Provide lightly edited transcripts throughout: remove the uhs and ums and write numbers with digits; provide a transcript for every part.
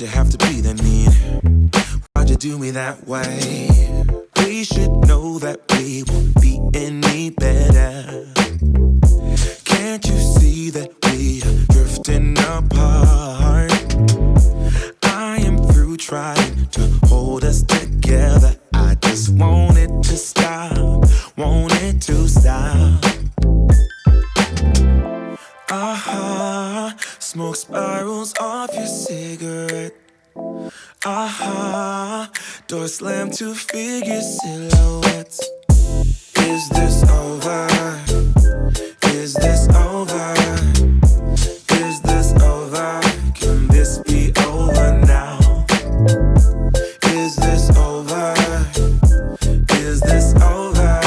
Why'd you have to be that mean? Why'd you do me that way? We should know that we won't be any better. Can't you see that we are drifting apart? I am through trying to hold us together. I just want it to stop, want it to stop. Smoke spirals off your cigarette. Door slam to figure silhouettes. Is this over? Is this over? Is this over? Can this be over now? Is this over? Is this over?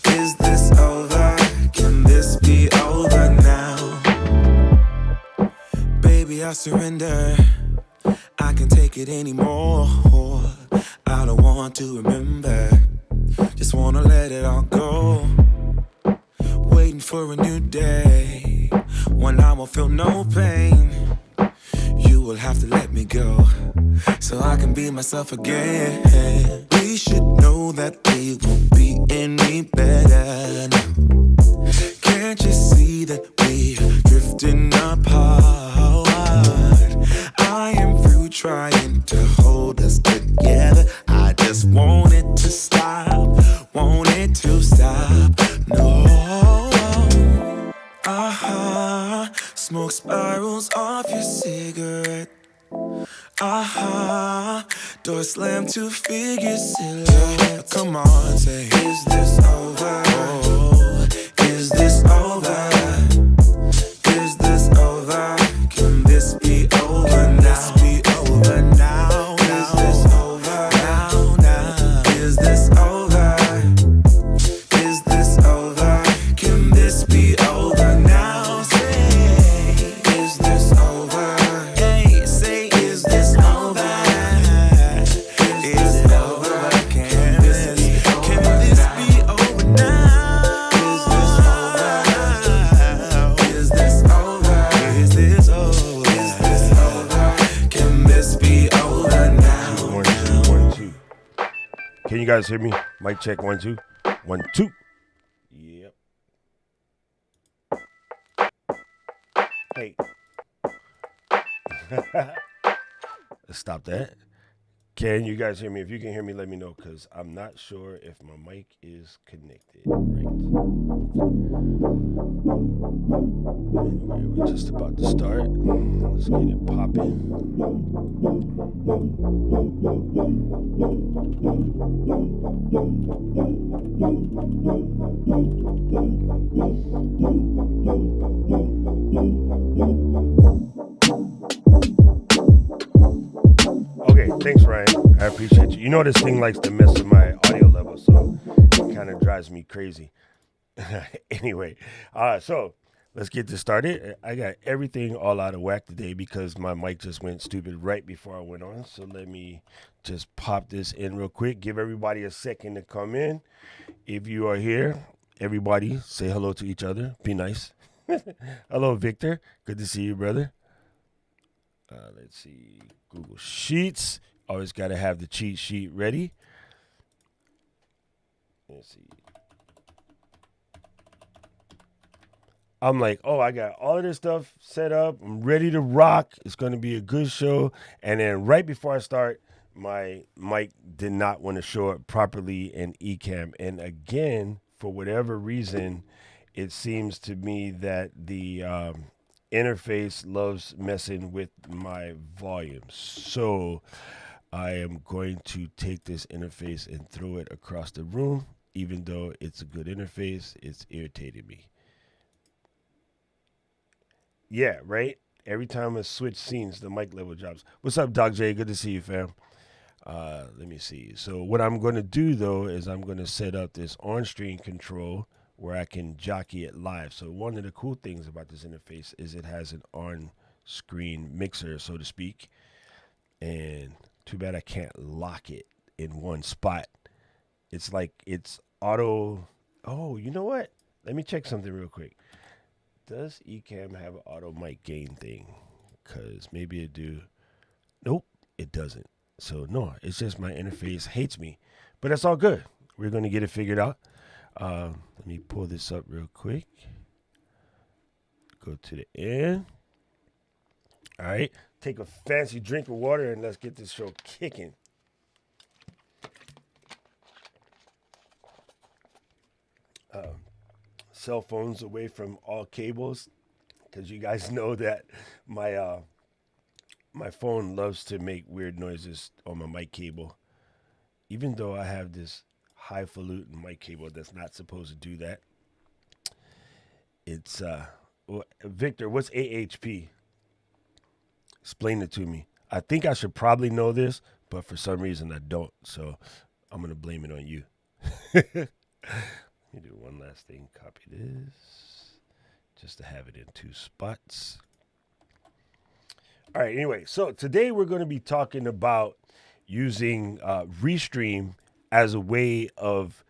Is this over? Can this be over now? Baby, I surrender. I can't take it anymore. I don't want to remember. Just wanna let it all go. Waiting for a new day when I won't feel no pain. You will have to let me go so I can be myself again. We should know that we won't be any better. Can't you see that we are drifting apart? I am through trying to hold us together. I just want it to stop, want it to stop. No. Smoke spirals off your cigarette. Door slam to figure silhouette. Come on, say, is this over? Oh, is this over? Is this over? Can this be over now? Be over now. Is this over? Now. Is this over? Is this over? Can this be over now? Say, is this over? Hey, say, is this over? Is it over? Can this be over now? Is this over? Is this over? Is this over? Is this over? Can this be over now? 1 2 1 2. Can you guys hear me? Mic check 1 2 1 2. Yep. Hey. Let's stop that. Can you guys hear me? If you can hear me, let me know, because I'm not sure if my mic is connected. Right. Anyway, we're just about to start. Let's get it popping. Okay, thanks, Ryan. I appreciate you. You know this thing likes to mess with my audio level, so it kind of drives me crazy. Anyway, so let's get this started. I got everything all out of whack today because my mic just went stupid right before I went on. So let me just pop this in real quick. Give everybody a second to come in. If you are here, everybody say hello to each other. Be nice. Hello, Victor. Good to see you, brother. Let's see. Google Sheets. Always got to have the cheat sheet ready. Let's see. I'm like, oh, I got all of this stuff set up. I'm ready to rock. It's going to be a good show. And then right before I start, my mic did not want to show up properly in Ecamm. And again, for whatever reason, it seems to me that the interface loves messing with my volume. So I am going to take this interface and throw it across the room. Even though it's a good interface, it's irritating me. Yeah, right? Every time I switch scenes, the mic level drops. What's up, Doc J? Good to see you, fam. Let me see. So what I'm going to do, though, is I'm going to set up this on-screen control where I can jockey it live. So one of the cool things about this interface is it has an on-screen mixer, so to speak. And too bad I can't lock it in one spot. It's like it's auto. Oh, you know what? Let me check something real quick. Does Ecamm have an auto mic gain thing? Because maybe it do. Nope, it doesn't. So no, it's just my interface hates me. But that's all good. We're going to get it figured out. Let me pull this up real quick. Go to the end. All right. Take a fancy drink of water and let's get this show kicking. Cell phones away from all cables, because you guys know that my phone loves to make weird noises on my mic cable, even though I have this highfalutin mic cable that's not supposed to do that. It's Victor, what's AHP? Explain it to me. I think I should probably know this, but for some reason I don't. So I'm gonna blame it on you. Let me do one last thing. Copy this just to have it in two spots. All right. Anyway, so today we're going to be talking about using Restream as a way of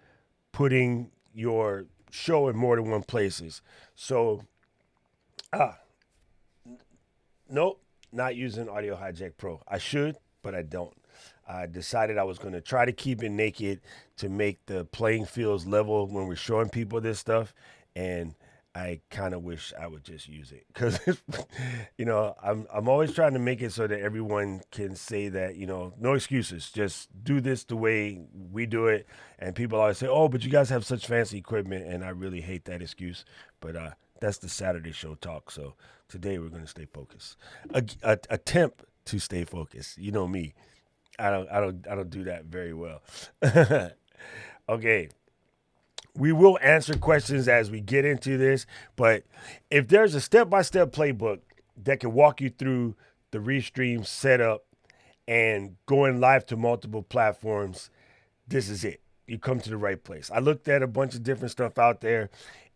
putting your show in more than one places. So, nope, not using Audio Hijack Pro. I should, but I don't. I decided I was going to try to keep it naked to make the playing fields level when we're showing people this stuff. And I kind of wish I would just use it because, I'm always trying to make it so that everyone can say that, no excuses. Just do this the way we do it. And people always say, oh, but you guys have such fancy equipment. And I really hate that excuse. But that's the Saturday show talk. So today we're going to stay focused. Attempt to stay focused. You know me. I don't do that very well. Okay. We will answer questions as we get into this, but if there's a step-by-step playbook that can walk you through the Restream setup and going live to multiple platforms, this is it. You come to the right place. I looked at a bunch of different stuff out there.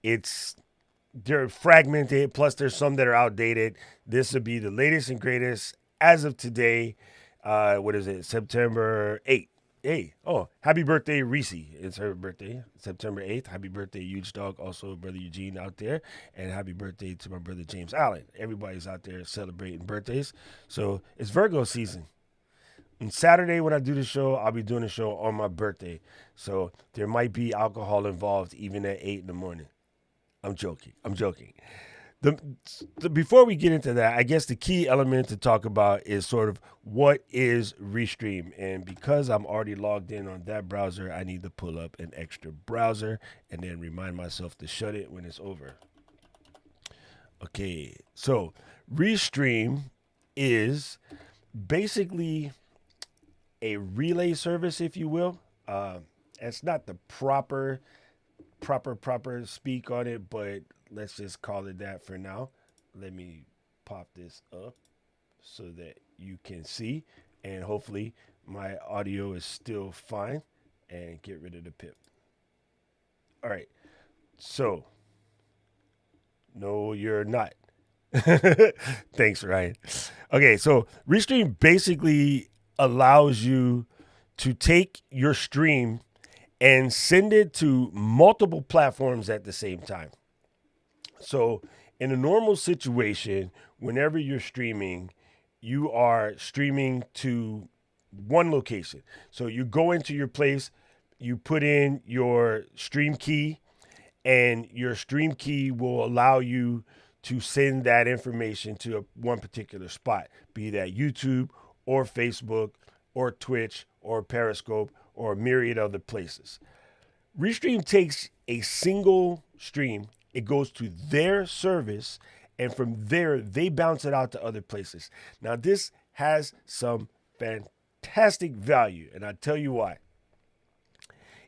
They're fragmented, plus there's some that are outdated. This would be the latest and greatest as of today. What is it? September 8th. Hey, happy birthday, Reese. It's her birthday, September 8th. Happy birthday, Huge Dog. Also, Brother Eugene out there. And happy birthday to my brother, James Allen. Everybody's out there celebrating birthdays. So it's Virgo season. On Saturday, when I do the show, I'll be doing the show on my birthday. So there might be alcohol involved even at 8 in the morning. I'm joking. Before we get into that, I guess the key element to talk about is sort of what is Restream. And because I'm already logged in on that browser, I need to pull up an extra browser and then remind myself to shut it when it's over. Okay, so Restream is basically a relay service, if you will. It's not the proper speak on it, but let's just call it that for now. Let me pop this up so that you can see, and hopefully my audio is still fine, and get rid of the pip. All right. So, no, you're not. Thanks, Ryan. Okay, so Restream basically allows you to take your stream and send it to multiple platforms at the same time. So in a normal situation, whenever you're streaming, you are streaming to one location. So you go into your place, you put in your stream key, and your stream key will allow you to send that information to one particular spot, be that YouTube or Facebook or Twitch or Periscope or a myriad other places. Restream takes a single stream, it goes to their service, and from there, they bounce it out to other places. Now, this has some fantastic value, and I'll tell you why.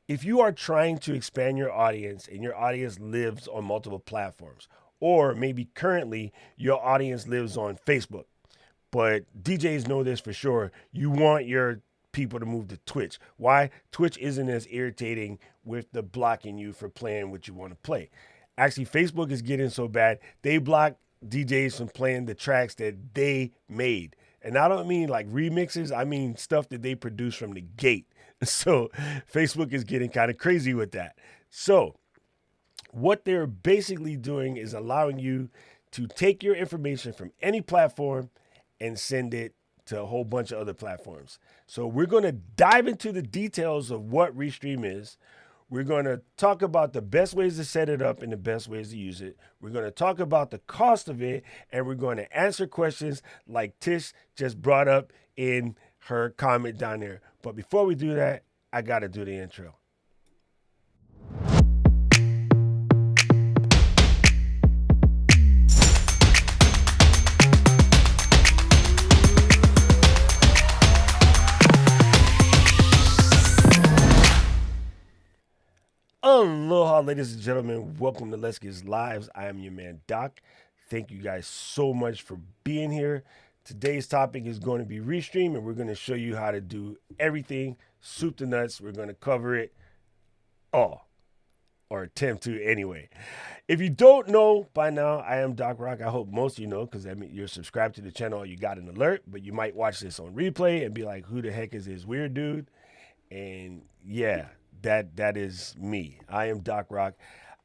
If you are trying to expand your audience and your audience lives on multiple platforms, or maybe currently your audience lives on Facebook, but DJs know this for sure, you want your people to move to Twitch. Why? Twitch isn't as irritating with the blocking you for playing what you want to play. Actually, Facebook is getting so bad, they block DJs from playing the tracks that they made. And I don't mean like remixes, I mean stuff that they produce from the gate. So Facebook is getting kind of crazy with that. So what they're basically doing is allowing you to take your information from any platform and send it to a whole bunch of other platforms. So we're going to dive into the details of what Restream is. We're going to talk about the best ways to set it up and the best ways to use it. We're going to talk about the cost of it, and we're going to answer questions like Tish just brought up in her comment down there. But before we do that, I got to do the intro. Aloha, ladies and gentlemen. Welcome to Let's Get Lives. I am your man, Doc. Thank you guys so much for being here. Today's topic is going to be Restream, and we're going to show you how to do everything, soup to nuts. We're going to cover it all, or attempt to anyway. If you don't know by now, I am Doc Rock. I hope most of you know, because that means you're subscribed to the channel or you got an alert, but you might watch this on replay and be like, who the heck is this weird dude? And yeah, that is me. I am Doc Rock.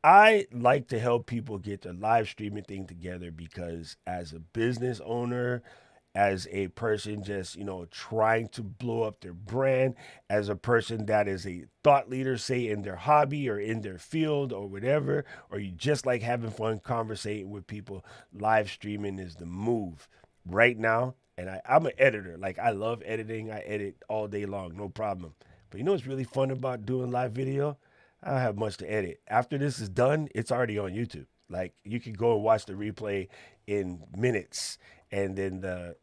I like to help people get their live streaming thing together because as a business owner, as a person just, trying to blow up their brand, as a person that is a thought leader, say in their hobby or in their field or whatever, or you just like having fun conversating with people, live streaming is the move right now. And I'm an editor. Like, I love editing. I edit all day long, no problem. But you know what's really fun about doing live video? I don't have much to edit. After this is done, it's already on YouTube. Like, you can go and watch the replay in minutes, and then the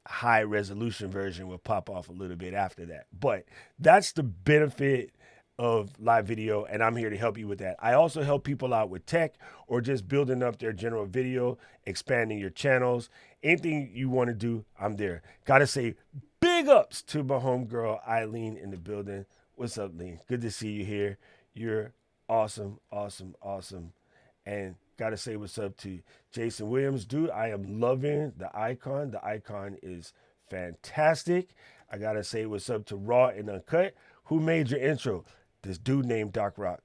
high resolution version will pop off a little bit after that. But that's the benefit of live video, and I'm here to help you with that. I also help people out with tech or just building up their general video, expanding your channels. Anything you want to do, I'm there. Gotta say big ups to my homegirl Eileen in the building. What's up, Lean? Good to see you here. You're awesome, awesome, awesome. And gotta say what's up to Jason Williams. Dude, I am loving the icon. The icon is fantastic. I gotta say what's up to Raw and Uncut. Who made your intro? This dude named Doc Rock.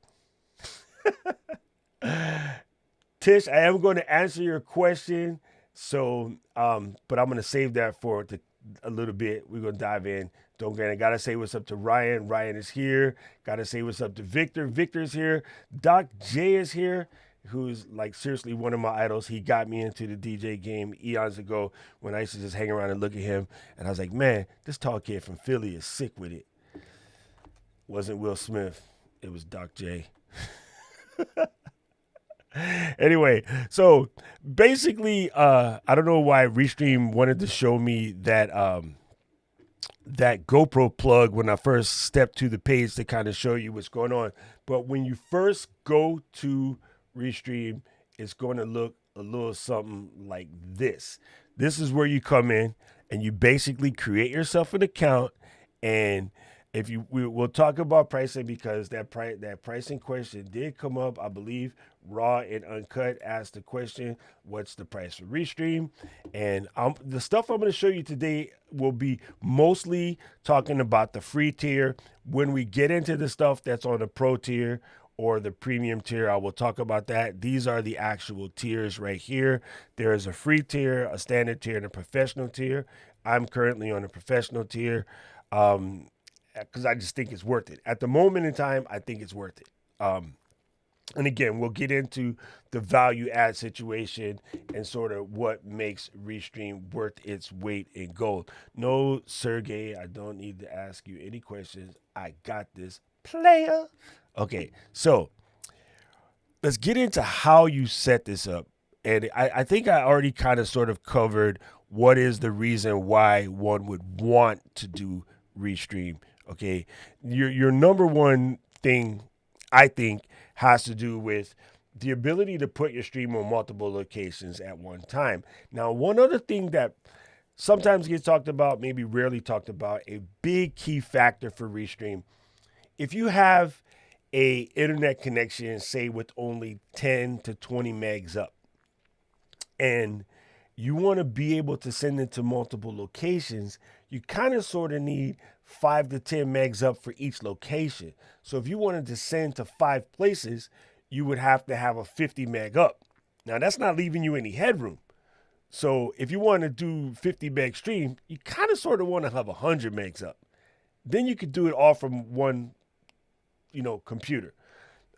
Tish, I am going to answer your question. So, but I'm going to save that for a little bit. We're going to dive in. Don't get it. Got to say what's up to Ryan. Ryan is here. Got to say what's up to Victor. Victor's here. Doc J is here, who's like seriously one of my idols. He got me into the DJ game eons ago when I used to just hang around and look at him. And I was like, man, this tall kid from Philly is sick with it. Wasn't Will Smith. It was Doc J. Anyway, so basically, I don't know why Restream wanted to show me that that GoPro plug when I first stepped to the page to kind of show you what's going on. But when you first go to Restream, it's going to look a little something like this. This is where you come in and you basically create yourself an account, and we'll talk about pricing because that pricing question did come up. I believe Raw and Uncut asked the question, what's the price for Restream? And the stuff I'm going to show you today will be mostly talking about the free tier. When we get into the stuff that's on the pro tier or the premium tier, I will talk about that. These are the actual tiers right here. There is a free tier, a standard tier, and a professional tier. I'm currently on the professional tier. Because I just think it's worth it. At the moment in time, I think it's worth it. And again, we'll get into the value add situation and sort of what makes Restream worth its weight in gold. No, Sergey, I don't need to ask you any questions. I got this, player. Okay, so let's get into how you set this up. And I think I already kind of sort of covered what is the reason why one would want to do Restream. Okay, your number one thing, I think, has to do with the ability to put your stream on multiple locations at one time. Now, one other thing that sometimes gets talked about, maybe rarely talked about, a big key factor for Restream, if you have a internet connection, say with only 10 to 20 megs up, and you want to be able to send it to multiple locations, you kind of sort of need 5 to 10 megs up for each location. So if you wanted to send to 5 places, you would have to have a 50 meg up. Now, that's not leaving you any headroom. So if you want to do 50 meg stream, you kind of sort of want to have 100 megs up. Then you could do it all from one, computer.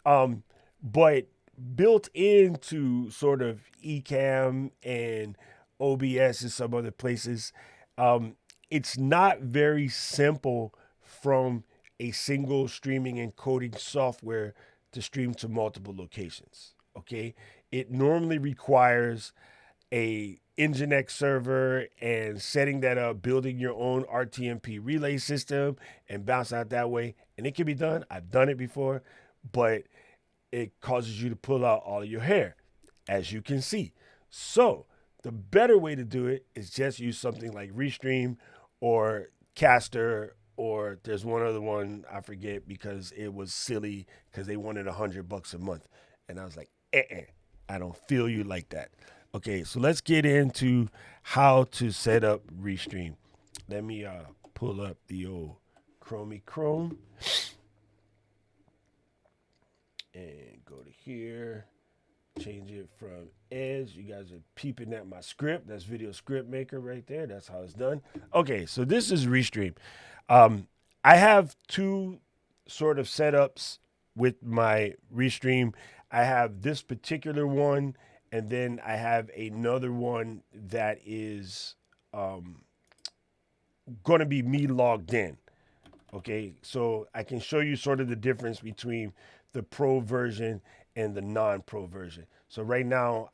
But built into sort of Ecamm and OBS and some other places, it's not very simple from a single streaming and coding software to stream to multiple locations. Okay, it normally requires a Nginx server and setting that up, building your own RTMP relay system and bounce out that way. And it can be done. I've done it before, but it causes you to pull out all of your hair, as you can see. So the better way to do it is just use something like Restream or Caster, or there's one other one I forget because it was silly because they wanted $100 a month. And I was like, I don't feel you like that. Okay, so let's get into how to set up Restream. Let me pull up the old Chrome and go to here, change it from Edge. You guys are peeping at my script. That's Video Script Maker right there. That's how it's done. Okay, so this is Restream. I have two sort of setups with my Restream. I have this particular one, and then I have another one that is going to be me logged in. Okay, so I can show you sort of the difference between the pro version and the non-pro version. So right now,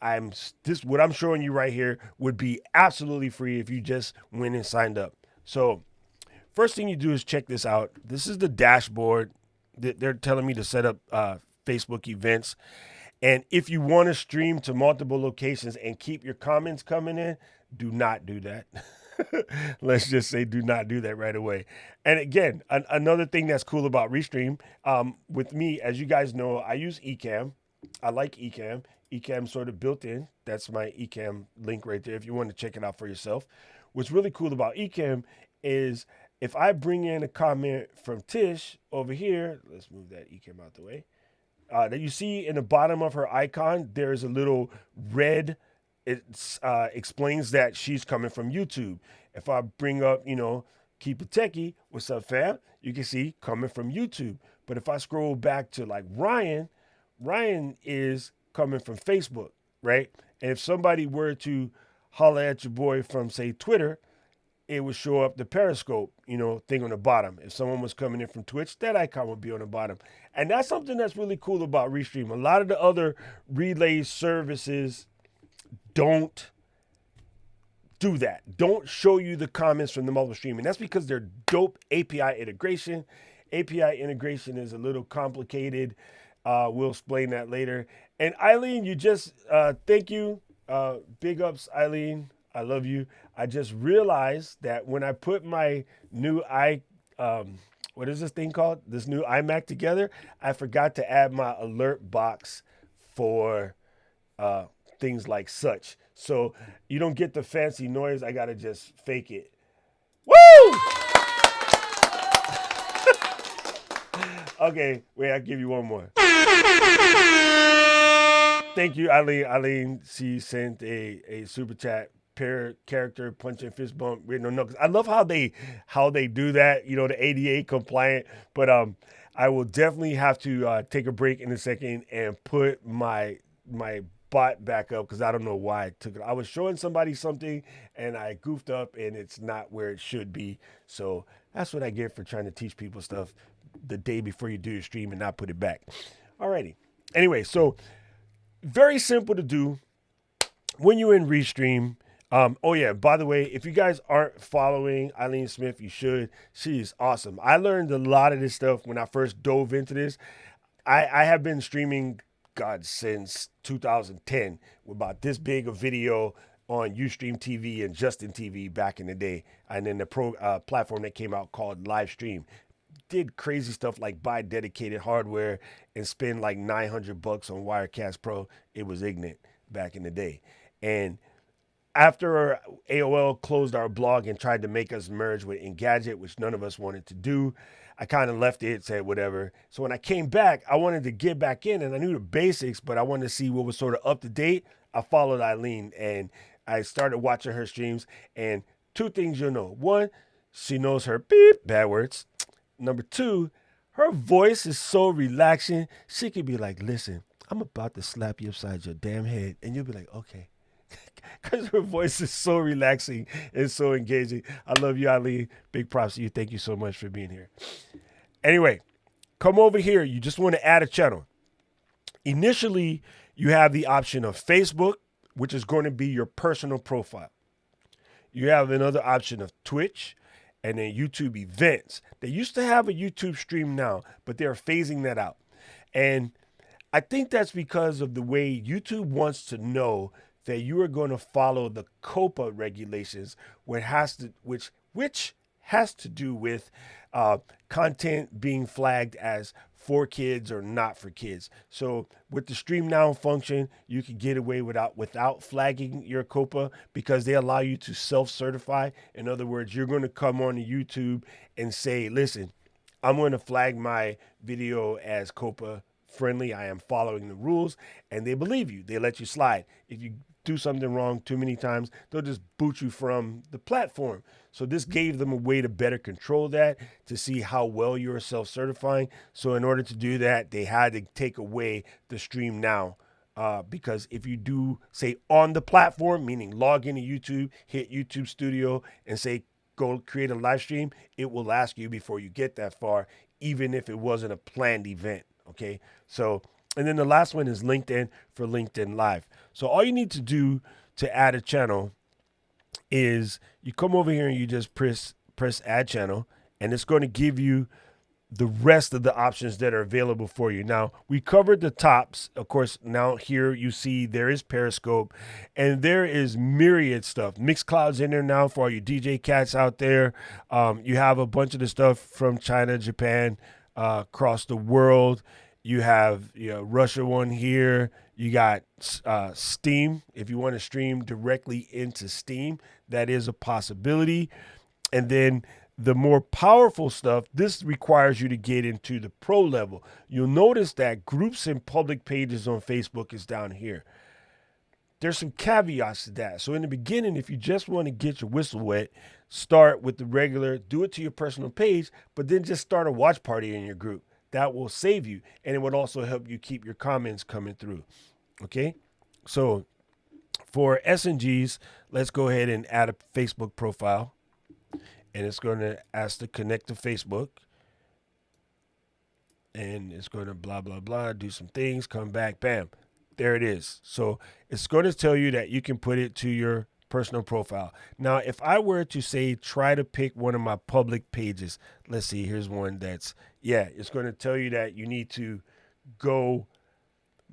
what I'm showing you right here would be absolutely free if you just went and signed up. So first thing you do is check this out. This is the dashboard. They're telling me to set up Facebook events. And if you want to stream to multiple locations and keep your comments coming in, do not do that. Let's just say do not do that right away. And again, another thing that's cool about Restream, with me, as you guys know, I use Ecamm. I like Ecamm. Ecamm sort of built in. That's my Ecamm link right there if you want to check it out for yourself. What's really cool about Ecamm is if I bring in a comment from Tish over here, let's move that Ecamm out the way, that you see in the bottom of her icon, there's a little red. It explains that she's coming from YouTube. If I bring up, Keep It Techie, what's up, fam? You can see coming from YouTube. But if I scroll back to like Ryan is coming from Facebook, right? And if somebody were to holler at your boy from, say, Twitter, it would show up the Periscope, thing on the bottom. If someone was coming in from Twitch, that icon would be on the bottom. And that's something that's really cool about Restream. A lot of the other relay services don't do that. Don't show you the comments from the mobile stream. And that's because they're dope API integration. API integration is a little complicated. We'll explain that later. And Eileen, thank you. Big ups, Eileen. I love you. I just realized that when I put my new what is this thing called? This new iMac together, I forgot to add my alert box for things like such. So you don't get the fancy noise. I got to just fake it. Woo! Okay, wait, I'll give you one more. Thank you, Eileen. Eileen, she sent a super chat. Character punching fist bump. No, I love how they do that. The ADA compliant. But I will definitely have to take a break in a second and put my bot back up because I don't know why I took it. I was showing somebody something and I goofed up and it's not where it should be. So that's what I get for trying to teach people stuff the day before you do your stream and not put it back. Alrighty. Anyway, so very simple to do when you're in Restream. Oh yeah, by the way, if you guys aren't following Eileen Smith, you should. She's awesome. I learned a lot of this stuff when I first dove into this. I have been streaming, since 2010 with about this big a video on Ustream TV and Justin TV back in the day. And then the platform that came out called Livestream. Did crazy stuff like buy dedicated hardware and spend like $900 on Wirecast Pro. It was ignorant back in the day. And after AOL closed our blog and tried to make us merge with Engadget, which none of us wanted to do, I kind of left it, said whatever. So when I came back, I wanted to get back in, and I knew the basics, but I wanted to see what was sort of up to date. I followed Eileen, and I started watching her streams, and two things you'll know. One, she knows her beep, bad words. Number two, her voice is so relaxing. She could be like, listen, I'm about to slap you upside your damn head. And you'll be like, okay. Because her voice is so relaxing and so engaging. I love you, Ali. Big props to you. Thank you so much for being here. Anyway, come over here. You just want to add a channel. Initially, you have the option of Facebook, which is going to be your personal profile. You have another option of Twitch and then YouTube events. They used to have a YouTube stream now, but they're phasing that out. And I think that's because of the way YouTube wants to know that you are going to follow the COPA regulations, which has to do with content being flagged as for kids or not for kids. So with the Stream Now function, you can get away without flagging your COPA because they allow you to self-certify. In other words, you're going to come on to YouTube and say, listen, I'm going to flag my video as COPA friendly. I am following the rules, and they believe you. They let you slide. If you do something wrong too many times, they'll just boot you from the platform. So this gave them a way to better control that, to see how well you're self-certifying. So in order to do that, they had to take away the Stream Now. Because if you do, say, on the platform, meaning log into YouTube, hit YouTube Studio, and say, go create a live stream, it will ask you before you get that far, even if it wasn't a planned event. Okay, so, and then the last one is LinkedIn for LinkedIn Live. So all you need to do to add a channel is you come over here and you just press add channel, and it's going to give you the rest of the options that are available for you. Now, we covered the tops. Of course, now here you see there is Periscope, and there is myriad stuff. Mixcloud's in there now for all you DJ cats out there. You have a bunch of the stuff from China, Japan, across the world. You have Russia one here. You got Steam. If you want to stream directly into Steam, that is a possibility. And then the more powerful stuff, this requires you to get into the pro level. You'll notice that groups and public pages on Facebook is down here. There's some caveats to that. So in the beginning, if you just want to get your whistle wet, start with the regular, do it to your personal page, but then just start a watch party in your group. That will save you, and it would also help you keep your comments coming through. Okay, so for SNGs, let's go ahead and add a Facebook profile, and it's going to ask to connect to Facebook, and it's going to blah, blah, blah, do some things, come back, bam, there it is. So it's going to tell you that you can put it to your personal profile. Now, if I were to say, try to pick one of my public pages, let's see, here's one that's, it's going to tell you that you need to go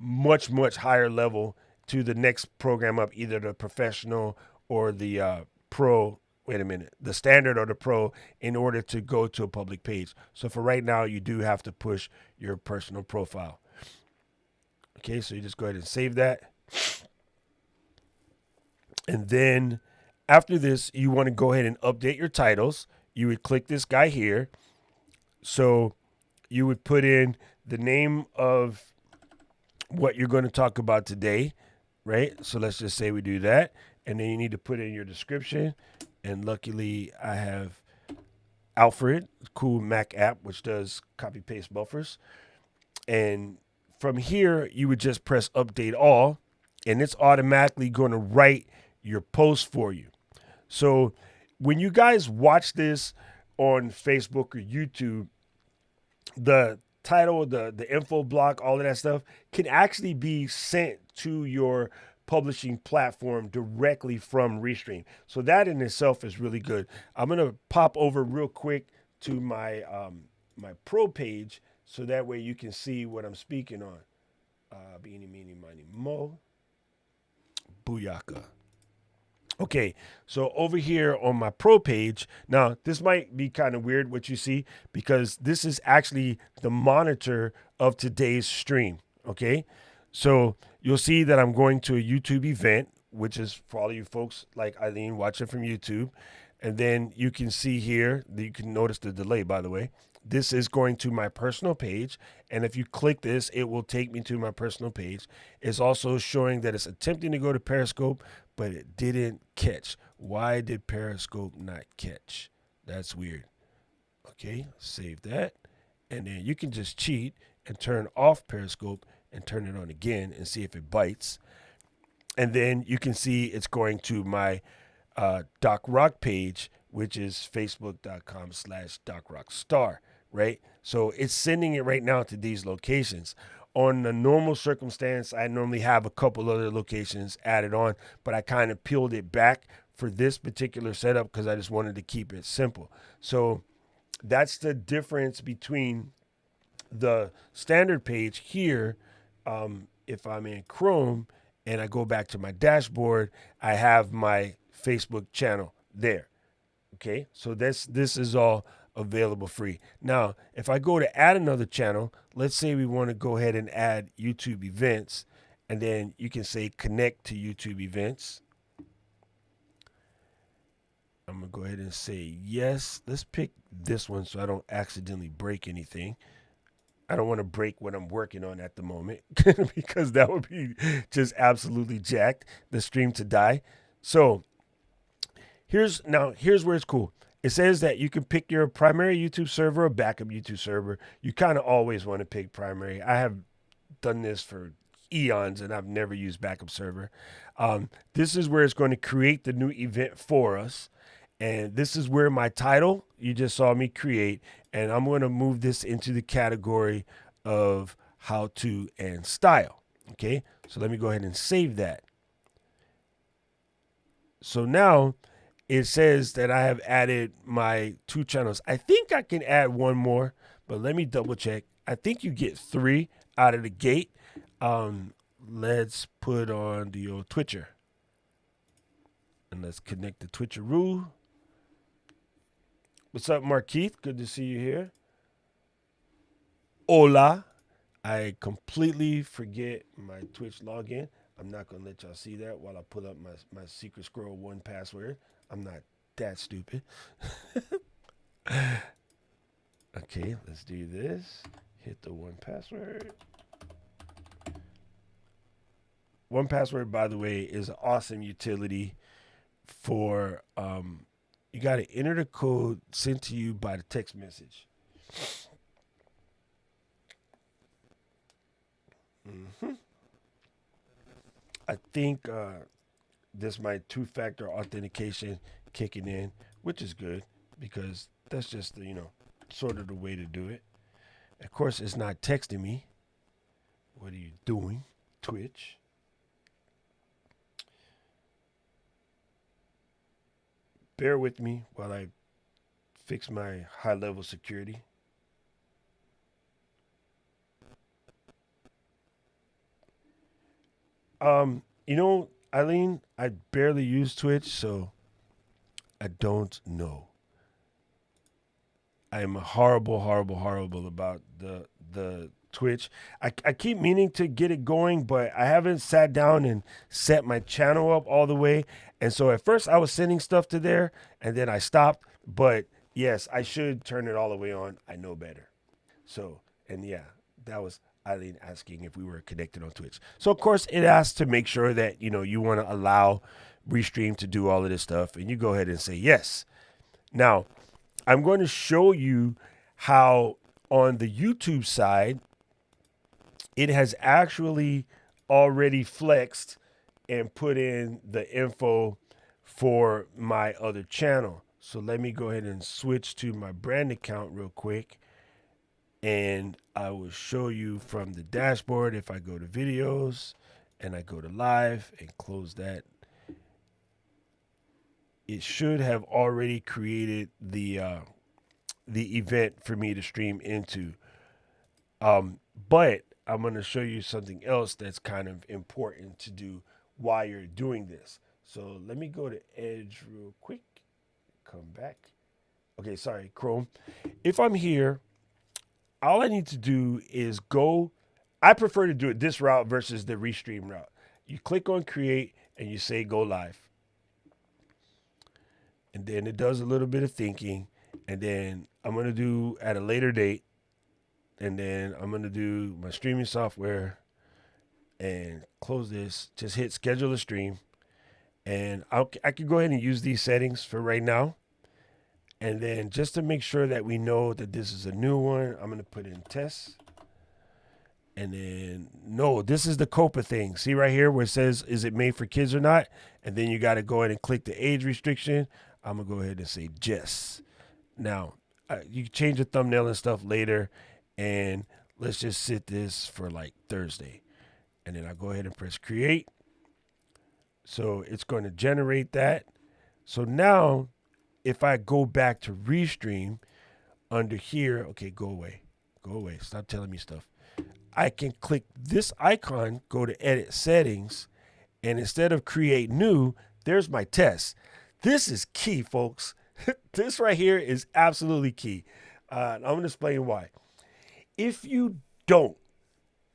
much, much higher level to the next program up, either the professional or the pro, the standard or the pro, in order to go to a public page. So for right now, you do have to push your personal profile. Okay, so you just go ahead and save that. And then after this, you want to go ahead and update your titles. You would click this guy here. So you would put in the name of what you're going to talk about today, right? So let's just say we do that. And then you need to put in your description. And luckily, I have Alfred, cool Mac app, which does copy paste buffers. And from here, you would just press update all, and it's automatically going to write your post for you. So when you guys watch this on Facebook or YouTube, the title, the info block, all of that stuff can actually be sent to your publishing platform directly from Restream. So that in itself is really good. I'm going to pop over real quick to my my pro page, so that way you can see what I'm speaking on. Beanie, meanie, miny, mo. Booyaka. Okay, so over here on my pro page, now this might be kind of weird what you see, because this is actually the monitor of today's stream, okay? So you'll see that I'm going to a YouTube event, which is for all of you folks like Eileen watching from YouTube. And then you can see here, you can notice the delay, by the way, this is going to my personal page. And if you click this, it will take me to my personal page. It's also showing that it's attempting to go to Periscope, but it didn't catch. Why did Periscope not catch? That's weird. Okay, save that. And then you can just cheat and turn off Periscope and turn it on again and see if it bites. And then you can see it's going to my Doc Rock page, which is facebook.com/DocRockStar, right? So it's sending it right now to these locations. On the normal circumstance, I normally have a couple other locations added on, but I kind of peeled it back for this particular setup because I just wanted to keep it simple. So that's the difference between the standard page here. If I'm in Chrome and I go back to my dashboard, I have my Facebook channel there. Okay, so this is all available free. Now, if I go to add another channel, let's say we want to go ahead and add YouTube events, and then you can say connect to YouTube events. I'm going to go ahead and say yes. Let's pick this one so I don't accidentally break anything. I don't want to break what I'm working on at the moment because that would be just absolutely jacked, the stream to die. So here's where it's cool. It says that you can pick your primary YouTube server or backup YouTube server. You kind of always want to pick primary. I have done this for eons and I've never used backup server. This is where it's going to create the new event for us. And this is where my title you just saw me create. And I'm going to move this into the category of how to and style. Okay, so let me go ahead and save that. So now it says that I have added my 2 channels. I think I can add one more, but let me double check. I think you get 3 out of the gate. Let's put on the old Twitcher. And let's connect the Twitcher rule. What's up, Markeith? Good to see you here. Hola. I completely forget my Twitch login. I'm not going to let y'all see that while I pull up my secret scroll 1 password. I'm not that stupid. Okay, let's do this. Hit the 1 password. 1 password, by the way, is an awesome utility for you got to enter the code sent to you by the text message. I think this my 2-factor authentication kicking in, which is good because that's just the, sort of the way to do it. Of course, it's not texting me. What are you doing, Twitch? Bear with me while I fix my high-level security. Eileen, I barely use Twitch, so I don't know. I am horrible about the Twitch. I keep meaning to get it going, but I haven't sat down and set my channel up all the way. And so at first I was sending stuff to there and then I stopped. But yes, I should turn it all the way on. I know better. So, and yeah, that was Eileen asking if we were connected on Twitch. So of course it asks to make sure that, you want to allow Restream to do all of this stuff. And you go ahead and say yes. Now, I'm going to show you how on the YouTube side, it has actually already flexed and put in the info for my other channel. So let me go ahead and switch to my brand account real quick. And I will show you from the dashboard. If I go to videos and I go to live and close that, it should have already created the event for me to stream into. But I'm going to show you something else that's kind of important to do while you're doing this. So let me go to Edge real quick. Come back. Okay, sorry, Chrome. If I'm here, all I need to do is go. I prefer to do it this route versus the Restream route. You click on create and you say go live. And then it does a little bit of thinking. And then I'm going to do at a later date. And then I'm going to do my streaming software and close this. Just hit schedule a stream. And I can go ahead and use these settings for right now. And then just to make sure that we know that this is a new one, I'm going to put in tests. And then, no, this is the COPA thing. See right here where it says, is it made for kids or not? And then you got to go ahead and click the age restriction. I'm going to go ahead and say yes. Now, you can change the thumbnail and stuff later. And let's just set this for like Thursday. And then I go ahead and press create. So it's going to generate that. So now, if I go back to Restream under here, okay, go away. Go away. Stop telling me stuff. I can click this icon, go to edit settings, and instead of create new, there's my test. This is key, folks. This right here is absolutely key. I'm going to explain why. If you don't,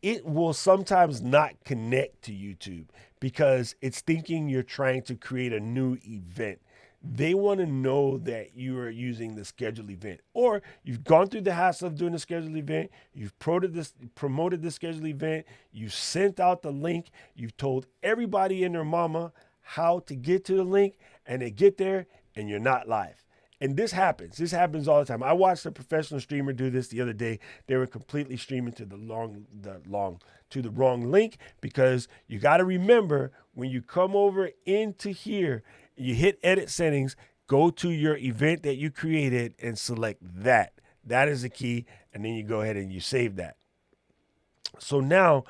it will sometimes not connect to YouTube because it's thinking you're trying to create a new event. They want to know that you are using the scheduled event, or you've gone through the hassle of doing the scheduled event. You've promoted the scheduled event. You sent out the link. You've told everybody and their mama how to get to the link, and they get there and you're not live. And this happens. This happens all the time. I watched a professional streamer do this the other day. They were completely streaming to the wrong link, because you got to remember when you come over into here, you hit edit settings, go to your event that you created and select that. That is the key. And then you go ahead and you save that. So now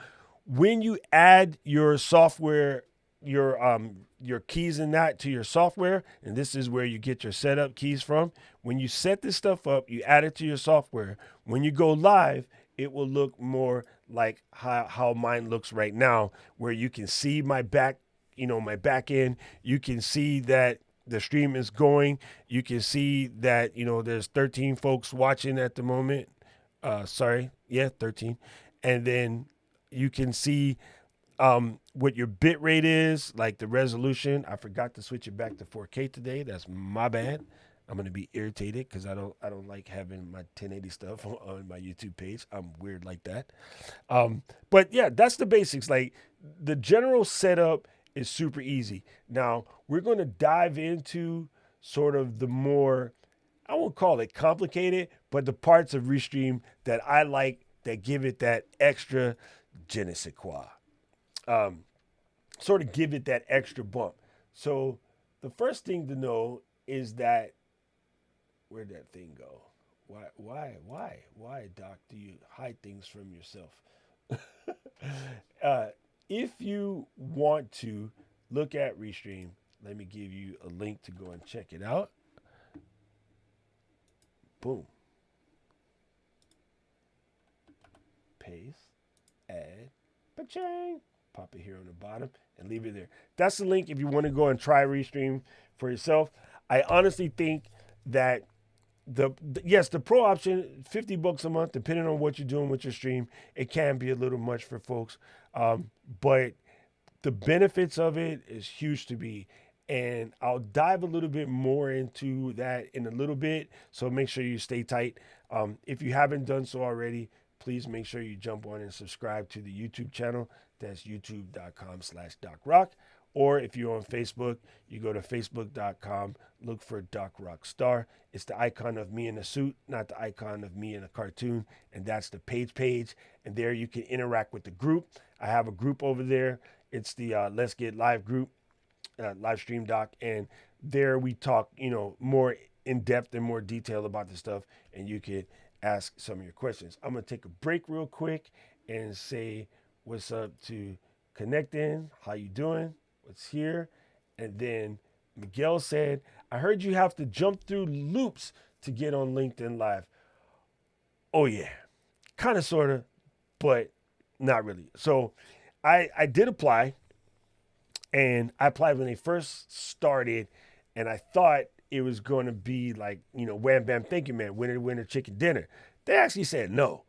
when you add your software, your keys in that to your software, and this is where you get your setup keys from. When you set this stuff up, you add it to your software. When you go live, it will look more like how mine looks right now, where you can see my back end. You can see that the stream is going. You can see that, there's 13 folks watching at the moment. 13. And then you can see what your bit rate is, like the resolution. I forgot to switch it back to 4K today. That's my bad. I'm going to be irritated because I don't like having my 1080 stuff on my YouTube page. I'm weird like that. But yeah, that's the basics. Like the general setup is super easy. Now we're going to dive into sort of the more, I won't call it complicated, but the parts of Restream that I like that give it that extra je ne sais quoi. Sort of give it that extra bump. So the first thing to know is that, where'd that thing go? Why, Doc, do you hide things from yourself? If you want to look at Restream, let me give you a link to go and check it out. Boom. Paste, add, pa-ching. Pop it here on the bottom and leave it there. That's the link if you want to go and try Restream for yourself. I honestly think that the pro option, $50 a month, depending on what you're doing with your stream, it can be a little much for folks. But the benefits of it is huge to me. And I'll dive a little bit more into that in a little bit. So make sure you stay tight. If you haven't done so already, please make sure you jump on and subscribe to the YouTube channel. That's youtube.com/DocRock. Or if you're on Facebook, you go to facebook.com, look for Doc Rockstar. It's the icon of me in a suit, not the icon of me in a cartoon. And that's the page. And there you can interact with the group. I have a group over there. It's the Let's Get Live group, Livestream Doc. And there we talk, more in depth and more detail about the stuff. And you could ask some of your questions. I'm going to take a break real quick and say what's up to Connecting. How you doing? What's here? And then Miguel said, I heard you have to jump through loops to get on LinkedIn Live. Oh yeah, kind of, sort of, but not really. So I did apply, and I applied when they first started, and I thought it was going to be like, wham, bam, thank you, man, winner, chicken dinner. They actually said no.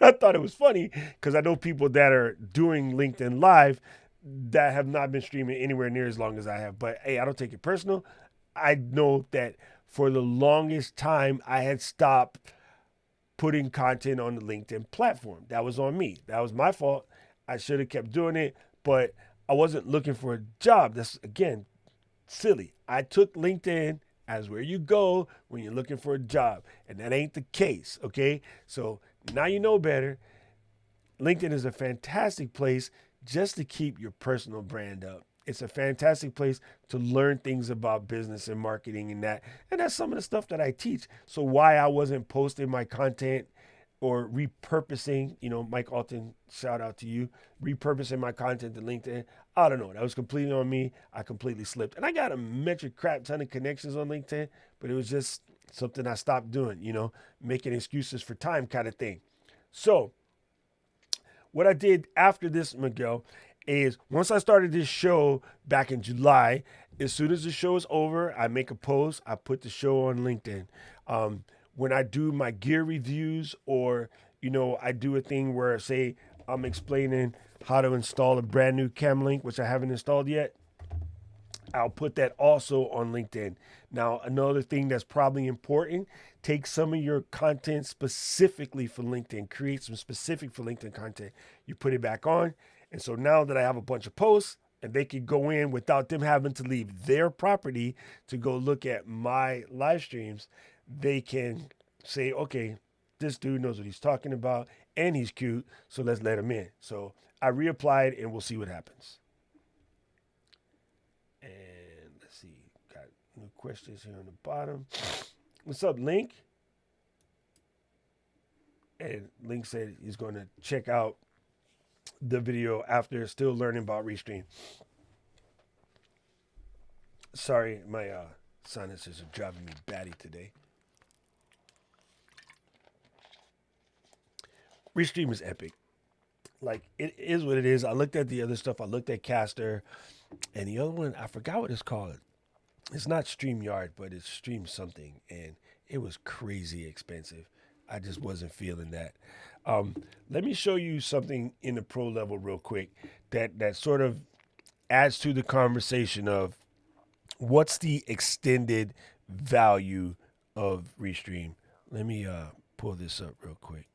I thought it was funny because I know people that are doing LinkedIn Live that have not been streaming anywhere near as long as I have. But hey, I don't take it personal. I know that for the longest time, I had stopped putting content on the LinkedIn platform. That was on me. That was my fault. I should have kept doing it, but I wasn't looking for a job. That's, again, silly. I took LinkedIn as where you go when you're looking for a job, and that ain't the case, okay? So now you know better. LinkedIn is a fantastic place just to keep your personal brand up. It's a fantastic place to learn things about business and marketing and that. And that's some of the stuff that I teach. So why I wasn't posting my content or repurposing, Mike Alton, shout out to you, repurposing my content to LinkedIn. I don't know. That was completely on me. I completely slipped. And I got a metric crap ton of connections on LinkedIn, but it was just something I stopped doing, making excuses for time kind of thing. So what I did after this, Miguel, is once I started this show back in July, as soon as the show is over, I make a post. I put the show on LinkedIn. When I do my gear reviews, or I do a thing where, say, I'm explaining how to install a brand new Cam Link, which I haven't installed yet, I'll put that also on LinkedIn. Now, another thing that's probably important, take some of your content specifically for LinkedIn, create some specific for LinkedIn content. You put it back on. And so now that I have a bunch of posts, and they can go in without them having to leave their property to go look at my live streams, they can say, okay, this dude knows what he's talking about and he's cute, so let's let him in. So I reapplied, and we'll see what happens. And let's see, got new questions here on the bottom. What's up, Link? And Link said he's going to check out the video after still learning about Restream. Sorry, my sinuses are driving me batty today. Restream is epic. Like, it is what it is. I looked at the other stuff. I looked at Caster, and the other one, I forgot what it's called. It's not StreamYard, but it's Stream something, and it was crazy expensive. I just wasn't feeling that. Let me show you something in the pro level real quick that sort of adds to the conversation of what's the extended value of Restream. Let me pull this up real quick.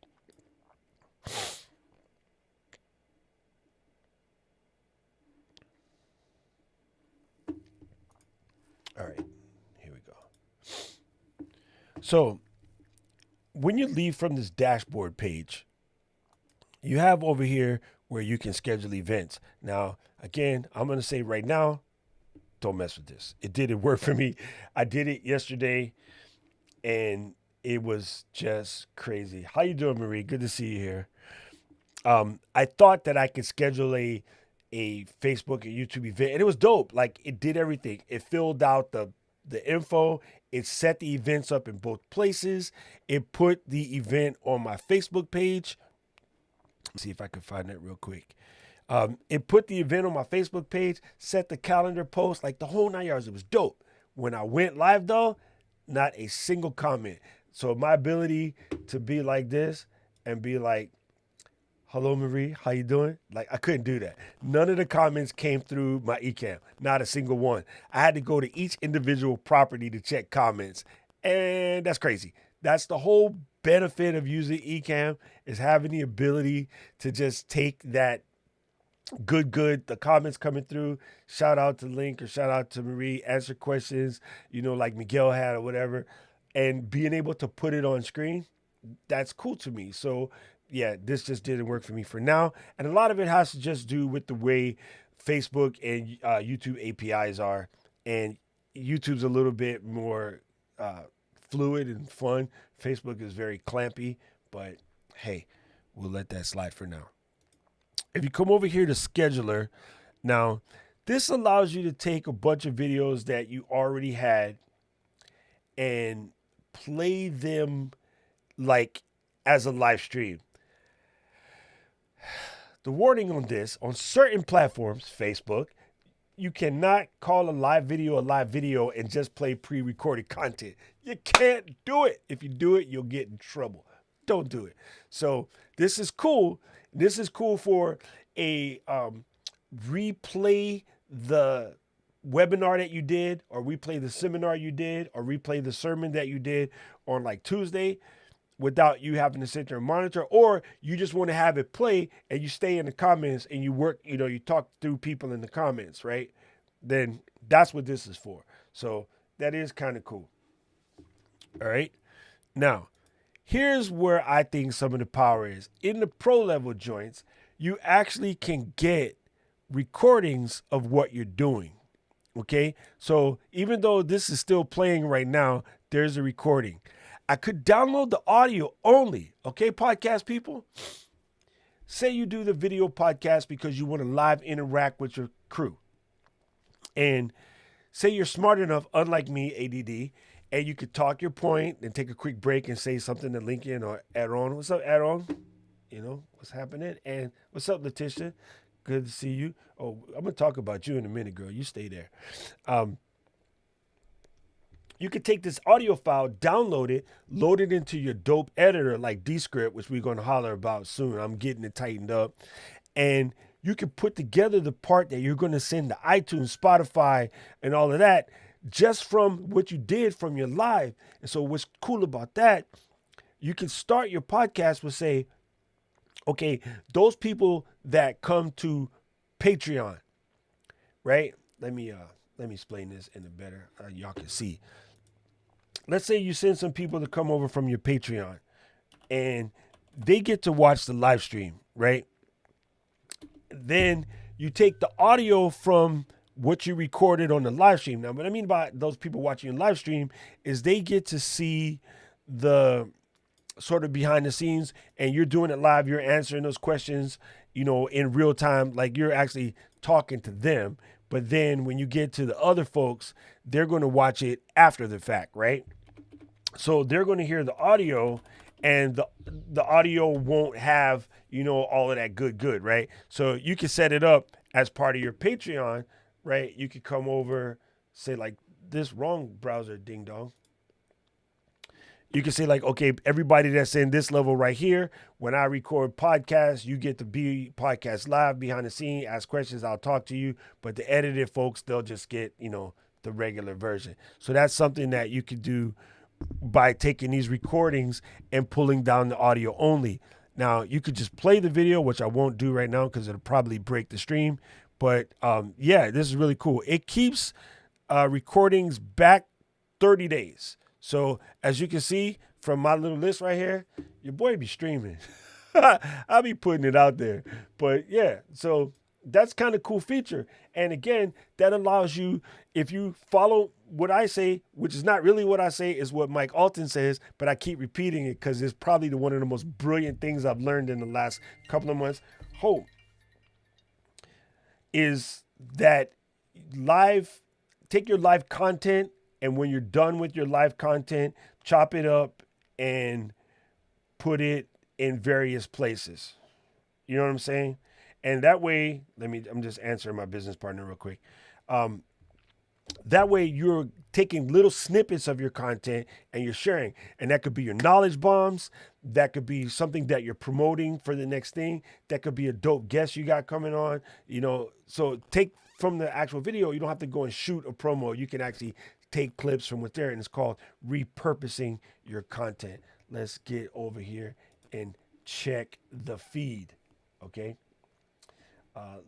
All right, here we go. So when you leave from this dashboard page, you have over here where you can schedule events. Now, again, I'm going to say right now, don't mess with this. It didn't work for me. I did it yesterday, and it was just crazy. How you doing, Marie? Good to see you here. I thought that I could schedule a Facebook and YouTube event, and it was dope. Like, it did everything. It filled out the info. It set the events up in both places. It put the event on my Facebook page. Let's see if I can find that real quick. It put the event on my Facebook page, set the calendar post, like the whole 9 yards. It was dope. When I went live, though, not a single comment. So my ability to be like this and be like, hello, Marie, how you doing? Like, I couldn't do that. None of the comments came through my Ecamm, not a single one. I had to go to each individual property to check comments, and that's crazy. That's the whole benefit of using Ecamm, is having the ability to just take that the comments coming through, shout out to Link or shout out to Marie, answer questions, like Miguel had or whatever, and being able to put it on screen, that's cool to me. So yeah, this just didn't work for me for now. And a lot of it has to just do with the way Facebook and YouTube APIs are. And YouTube's a little bit more fluid and fun. Facebook is very clampy, but hey, we'll let that slide for now. If you come over here to Scheduler, now this allows you to take a bunch of videos that you already had and play them like as a live stream. The warning on this, on certain platforms, Facebook, you cannot call a live video and just play pre-recorded content. You can't do it. If you do it, you'll get in trouble. Don't do it. So this is cool. This is cool for a replay the webinar that you did, or replay the seminar you did, or replay the sermon that you did on like Tuesday without you having to sit there and monitor, or you just want to have it play and you stay in the comments and you work, you talk through people in the comments, right? Then that's what this is for. So that is kind of cool. All right. Now, here's where I think some of the power is. In the pro level joints, you actually can get recordings of what you're doing. Okay. So even though this is still playing right now, there's a recording. I could download the audio only. Okay, podcast people? Say you do the video podcast because you want to live interact with your crew. And say you're smart enough, unlike me, ADD, and you could talk your point and take a quick break and say something to Lincoln or Aaron. What's up, Aaron? What's happening? And what's up, Letitia? Good to see you. Oh, I'm going to talk about you in a minute, girl. You stay there. You could take this audio file, download it, load it into your dope editor like Descript, which we're going to holler about soon. I'm getting it tightened up. And you can put together the part that you're going to send to iTunes, Spotify, and all of that just from what you did from your live. And so what's cool about that, you can start your podcast with say, okay, those people that come to Patreon, right? Let me explain this in a better, y'all can see. Let's say you send some people to come over from your Patreon and they get to watch the live stream, right? Then you take the audio from what you recorded on the live stream. Now, what I mean by those people watching your live stream is they get to see the sort of behind the scenes, and you're doing it live. You're answering those questions, in real time, like you're actually talking to them. But then when you get to the other folks, they're going to watch it after the fact, right? So they're going to hear the audio, and the audio won't have, all of that good, right? So you can set it up as part of your Patreon, right? You could come over, say like this wrong browser, ding dong. You can say like, okay, everybody that's in this level right here, when I record podcasts, you get to be podcast live behind the scene, ask questions, I'll talk to you. But the edited folks, they'll just get, the regular version. So that's something that you could do by taking these recordings and pulling down the audio only. Now, you could just play the video, which I won't do right now because it'll probably break the stream. But yeah, this is really cool. It keeps recordings back 30 days. So as you can see from my little list right here, your boy be streaming. I'll be putting it out there. But yeah, so that's kind of cool feature. And again, that allows you, if you follow what I say, which is not really what I say, is what Mike Alton says, but I keep repeating it because it's probably one of the most brilliant things I've learned in the last couple of months. Hope is that take your live content, and when you're done with your live content, chop it up and put it in various places. You know what I'm saying? And that way, I'm just answering my business partner real quick. That way you're taking little snippets of your content and you're sharing. And that could be your knowledge bombs. That could be something that you're promoting for the next thing. That could be a dope guest you got coming on. So take from the actual video, you don't have to go and shoot a promo. You can actually take clips from what's there, and it's called repurposing your content. Let's get over here and check the feed. Okay.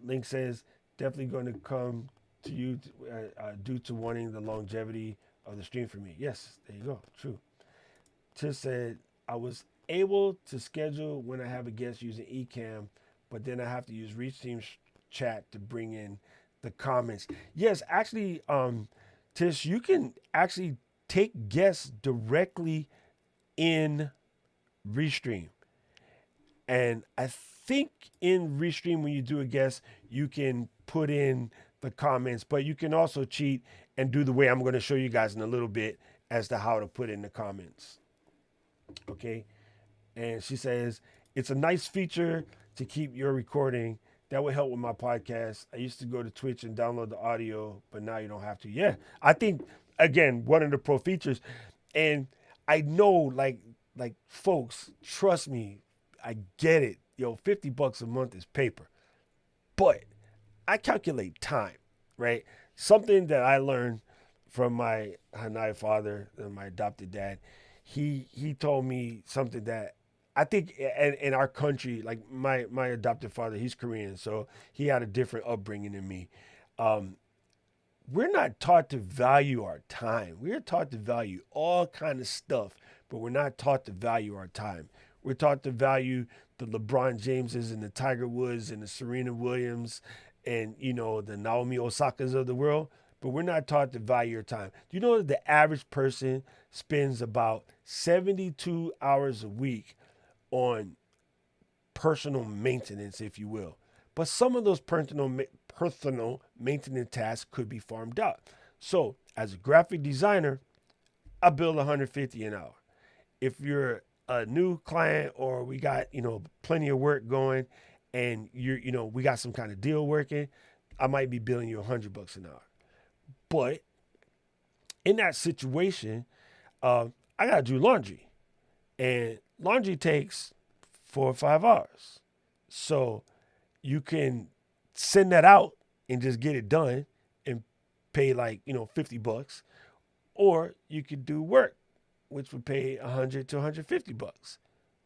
Link says, definitely going to come to you due to wanting the longevity of the stream for me. Yes, there you go. True. Tish said, I was able to schedule when I have a guest using Ecamm, but then I have to use Restream Chat to bring in the comments. Yes, actually, Tish, you can actually take guests directly in Restream. And I think in Restream, when you do a guest, you can put in the comments, but you can also cheat and do the way I'm going to show you guys in a little bit as to how to put in the comments. Okay. And she says, it's a nice feature to keep your recording. That would help with my podcast. I used to go to Twitch and download the audio, but now you don't have to. Yeah. I think, again, one of the pro features, and I know like folks, trust me, I get it. $50 a month is paper, but I calculate time, right? something that I learned from my Hanai father and my adopted dad. He told me something that I think in our country, like my adopted father, he's Korean, so he had a different upbringing than me. Um, we're not taught to value our time. We're taught to value all kind of stuff, but we're not taught to value our time. We're taught to value the LeBron Jameses and the Tiger Woods and the Serena Williams and the Naomi Osakas of the world, but we're not taught to value your time. Do you know that the average person spends about 72 hours a week on personal maintenance, if you will? But some of those personal maintenance tasks could be farmed out. So, as a graphic designer, I bill 150 an hour. If you're a new client or we got, plenty of work going and we got some kind of deal working, I might be billing you $100 an hour. But in that situation, I got to do laundry, and laundry takes 4 or 5 hours. So you can send that out and just get it done and pay like, $50, or you could do work, which would pay $100 to $150.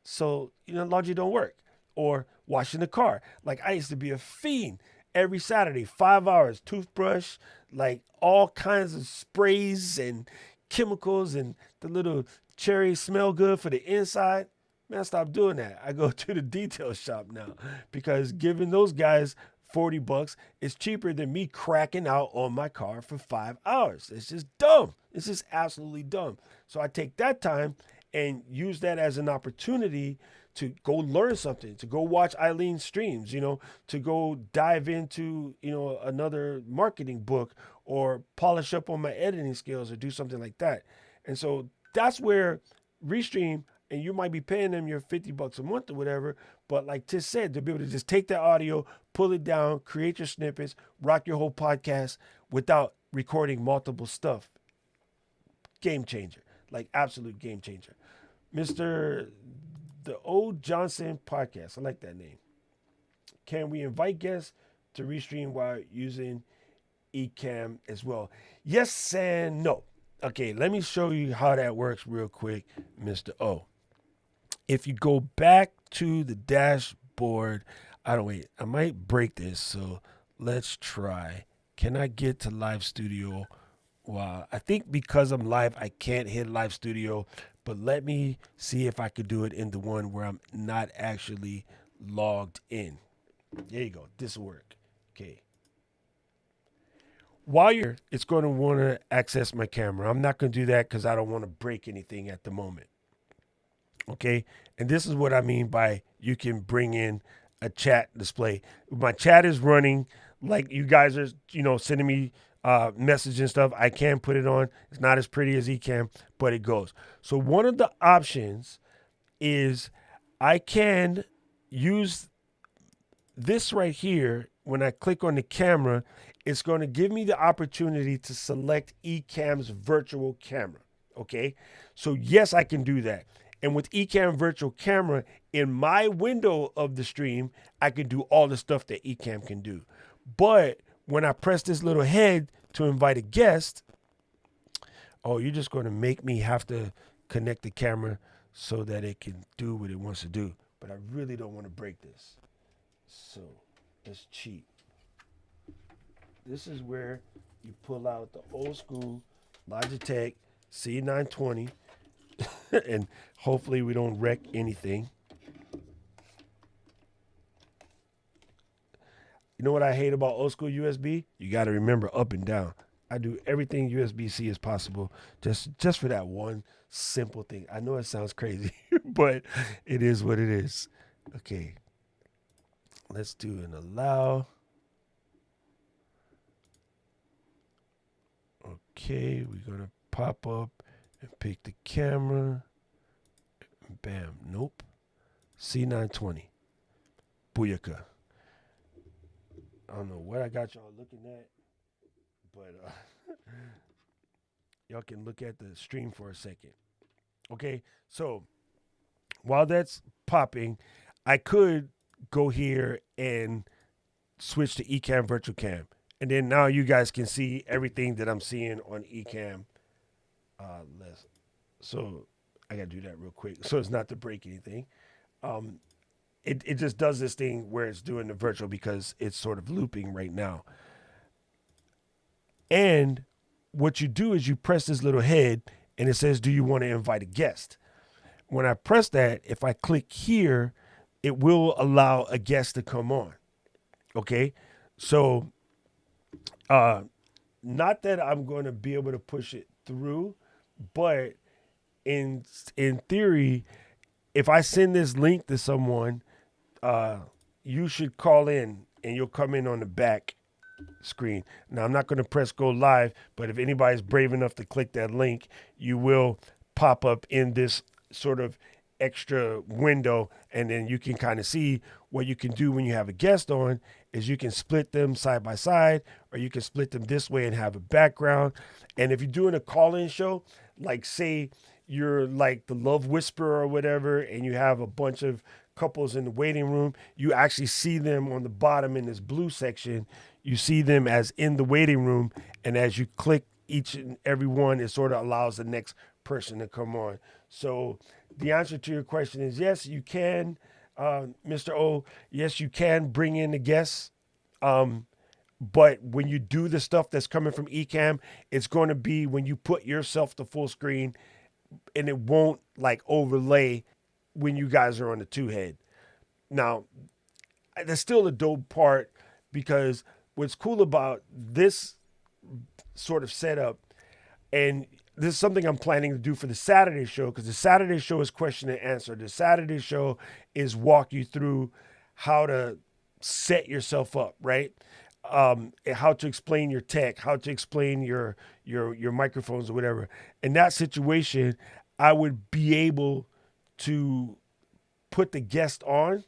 So, laundry don't work. Or washing the car. Like I used to be a fiend every Saturday, 5 hours, toothbrush, like all kinds of sprays and chemicals and the little cherry smell good for the inside. Man, stop doing that. I go to the detail shop now because giving those guys $40 is cheaper than me cracking out on my car for 5 hours. It's just dumb. It's just absolutely dumb. So I take that time and use that as an opportunity to go learn something, to go watch Eileen's streams, to go dive into, another marketing book or polish up on my editing skills or do something like that. And so that's where Restream, and you might be paying them your $50 a month or whatever, but like Tish said, to be able to just take that audio, pull it down, create your snippets, rock your whole podcast without recording multiple stuff. Game changer, like absolute game changer. Mr. The Old Johnson Podcast, I like that name. Can we invite guests to Restream while using Ecamm as well? Yes and no. Okay, let me show you how that works real quick, Mr. O. If you go back to the dashboard, I might break this, so let's try. Can I get to Live Studio? Wow, I think because I'm live, I can't hit Live Studio, but let me see if I could do it in the one where I'm not actually logged in. There you go. This will work. Okay. While you're, it's going to want to access my camera. I'm not going to do that because I don't want to break anything at the moment. Okay. And this is what I mean by you can bring in a chat display. My chat is running like you guys are, sending me message and stuff. I can put it on. It's not as pretty as Ecamm, but it goes. So one of the options is I can use this right here. When I click on the camera, it's going to give me the opportunity to select Ecamm's virtual camera. Okay. So yes, I can do that. And with Ecamm virtual camera in my window of the stream, I can do all the stuff that Ecamm can do. But when I press this little head to invite a guest, oh, you're just going to make me have to connect the camera so that it can do what it wants to do. But I really don't want to break this. So let's cheat. This is where you pull out the old school Logitech C920 and hopefully we don't wreck anything. You know what I hate about old school USB? You got to remember up and down. I do everything USB-C as possible just for that one simple thing. I know it sounds crazy, but it is what it is. Okay. Let's do an allow. Okay, we're going to pop up and pick the camera. Bam. Nope. C920. Booyaka. I don't know what I got y'all looking at, but y'all can look at the stream for a second. Okay, so while that's popping, I could go here and switch to Ecamm Virtual Cam. And then now you guys can see everything that I'm seeing on Ecamm. So I got to do that real quick so it's not to break anything. Um, it just does this thing where it's doing the virtual because it's sort of looping right now. And what you do is you press this little head and it says, do you want to invite a guest? When I press that, if I click here, it will allow a guest to come on. Okay. So, not that I'm going to be able to push it through, but in theory, if I send this link to someone, you should call in and you'll come in on the back screen. Now, I'm not going to press go live, but if anybody's brave enough to click that link, you will pop up in this sort of extra window, and then you can kind of see what you can do when you have a guest on is you can split them side by side, or you can split them this way and have a background. And if you're doing a call-in show, like say you're like the Love Whisperer or whatever, and you have a bunch of couples in the waiting room, you actually see them on the bottom in this blue section. You see them as in the waiting room, and as you click each and every one, it sort of allows the next person to come on. So the answer to your question is yes, you can, Mr. O. Yes, you can bring in the guests. But when you do the stuff that's coming from Ecamm, it's going to be when you put yourself to full screen, and it won't like overlay when you guys are on the two head. Now, that's still a dope part because what's cool about this sort of setup, and this is something I'm planning to do for the Saturday show, because the Saturday show is question and answer. The Saturday show is walk you through how to set yourself up, right? How to explain your tech, how to explain your microphones or whatever. In that situation, I would be able to put the guest on,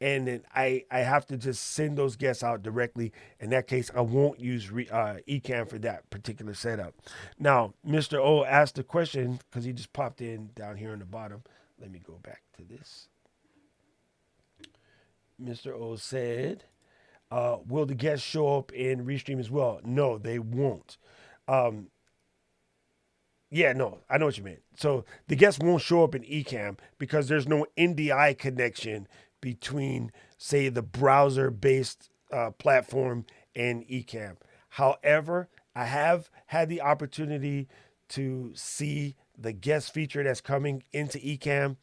and then I have to just send those guests out directly. In that case, I won't use Ecamm for that particular setup. Now, Mr. O asked a question because he just popped in down here on the bottom. Let me go back to this. Mr. O said, will the guests show up in Restream as well? No, they won't. Yeah, no, I know what you meant. So the guests won't show up in Ecamm because there's no NDI connection between, say, the browser-based platform and Ecamm. However, I have had the opportunity to see the guest feature that's coming into Ecamm.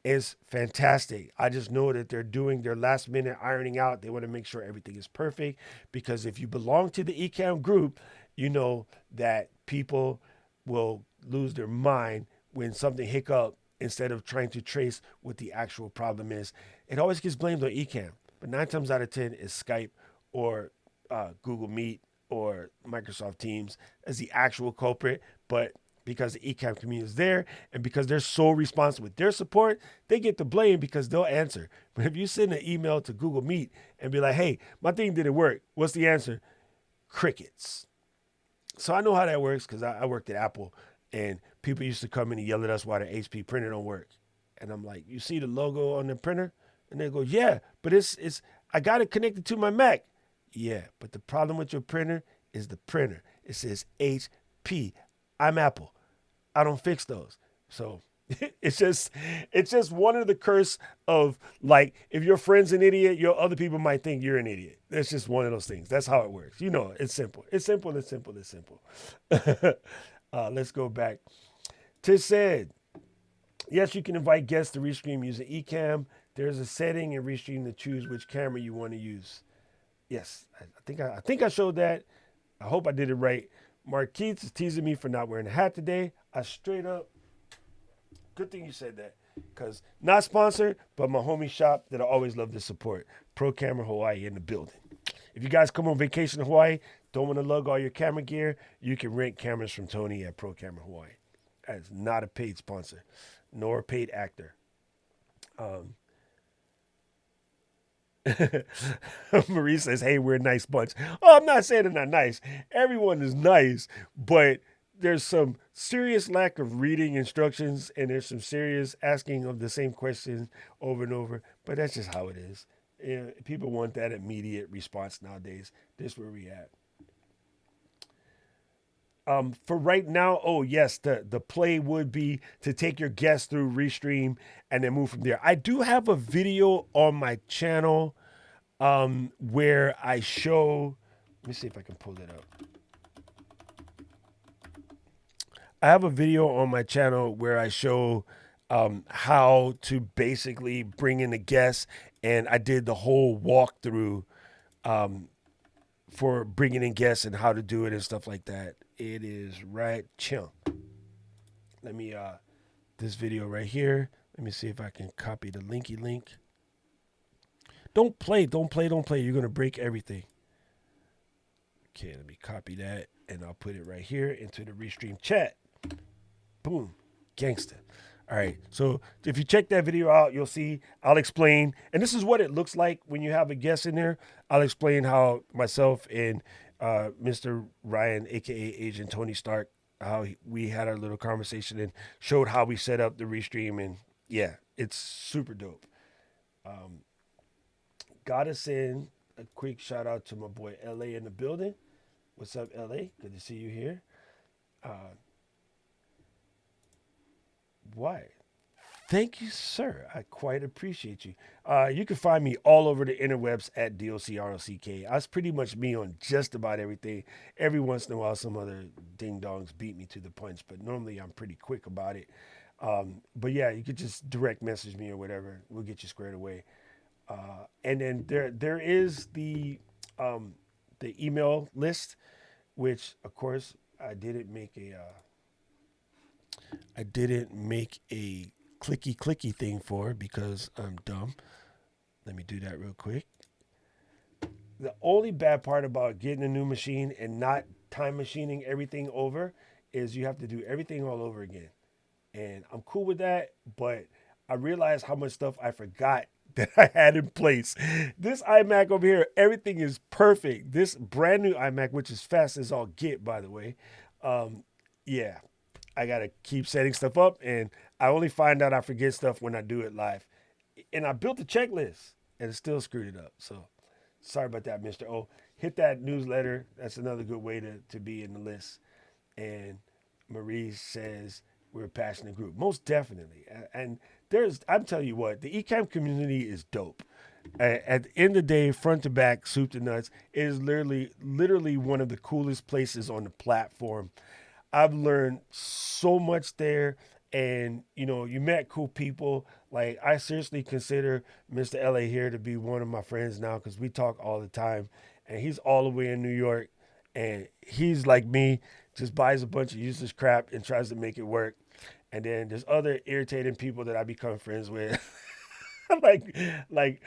Is fantastic. I just know that they're doing their last minute ironing out. They want to make sure everything is perfect, because if you belong to the Ecamm group, you know that people will lose their mind when something hiccup instead of trying to trace what the actual problem is. It always gets blamed on Ecamm, but 9 times out of 10 is Skype or Google Meet or Microsoft Teams as the actual culprit. But because the Ecamm community is there and because they're so responsive with their support, they get the blame because they'll answer. But if you send an email to Google Meet and be like, hey, my thing didn't work, what's the answer? Crickets. So I know how that works because I worked at Apple, and people used to come in and yell at us why the HP printer don't work. And I'm like, you see the logo on the printer? And they go, yeah, but it's I got it connected to my Mac. Yeah, but the problem with your printer is the printer. It says HP. I'm Apple. I don't fix those. So it's just one of the curse of, like, if your friend's an idiot, your other people might think you're an idiot. That's just one of those things. That's how it works. You know, it's simple. It's simple. It's simple. It's simple. Let's go back. Tish said, yes, you can invite guests to Restream using Ecamm. There's a setting in Restream to choose which camera you want to use. Yes, I think I showed that. I hope I did it right. Mark Keats is teasing me for not wearing a hat today. I straight up, good thing you said that, because not sponsored, but my homie shop that I always love to support, Pro Camera Hawaii, in the building. If you guys come on vacation to Hawaii, don't want to lug all your camera gear, you can rent cameras from Tony at Pro Camera Hawaii. That is not a paid sponsor, nor a paid actor. Marie says, hey, we're a nice bunch. Oh, I'm not saying they're not nice. Everyone is nice, but there's some serious lack of reading instructions, and there's some serious asking of the same question over and over. But that's just how it is. Yeah, people want that immediate response nowadays. This is where we at. For right now, oh yes, the play would be to take your guests through Restream and then move from there. I do have a video on my channel where I show. Let me see if I can pull it up. I have a video on my channel where I show how to basically bring in the guests, and I did the whole walkthrough for bringing in guests and how to do it and stuff like that. It is right chill. Let me this video right here. Let me see if I can copy the linky link. Don't play. You're gonna break everything. Okay, let me copy that and I'll put it right here into the Restream chat. Boom, gangster. All right, so if you check that video out, you'll see I'll explain, and this is what it looks like when you have a guest in there. I'll explain how myself and Mr. Ryan, aka Agent Tony Stark, how we had our little conversation and showed how we set up the Restream, and yeah, it's super dope. Gotta send a quick shout out to my boy LA in the building. What's up, LA? Good to see you here. Why? Thank you, sir. I quite appreciate you. You can find me all over the interwebs at DOCROCK. That's pretty much me on just about everything. Every once in a while, some other ding-dongs beat me to the punch, but normally I'm pretty quick about it. But yeah, you could just direct message me or whatever. We'll get you squared away. And then there is the email list, which of course I didn't make a clicky thing for because I'm dumb. Let me do that real quick. The only bad part about getting a new machine and not time machining everything over is you have to do everything all over again. And I'm cool with that, but I realized how much stuff I forgot that I had in place. This iMac over here, everything is perfect. This brand new iMac, which is fast as all get, by the way. Yeah, I got to keep setting stuff up, and I only find out I forget stuff when I do it live. And I built a checklist, and it still screwed it up. So sorry about that, Mr. O. Hit that newsletter. That's another good way to be in the list. And Marie says, we're a passionate group. Most definitely. And I'm telling you what, the Ecamm community is dope. At the end of the day, front to back, soup to nuts, it is literally one of the coolest places on the platform. I've learned so much there, and you met cool people. Like, I seriously consider Mr. LA here to be one of my friends now because we talk all the time, and he's all the way in New York, and he's like me, just buys a bunch of useless crap and tries to make it work. And then there's other irritating people that I become friends with. like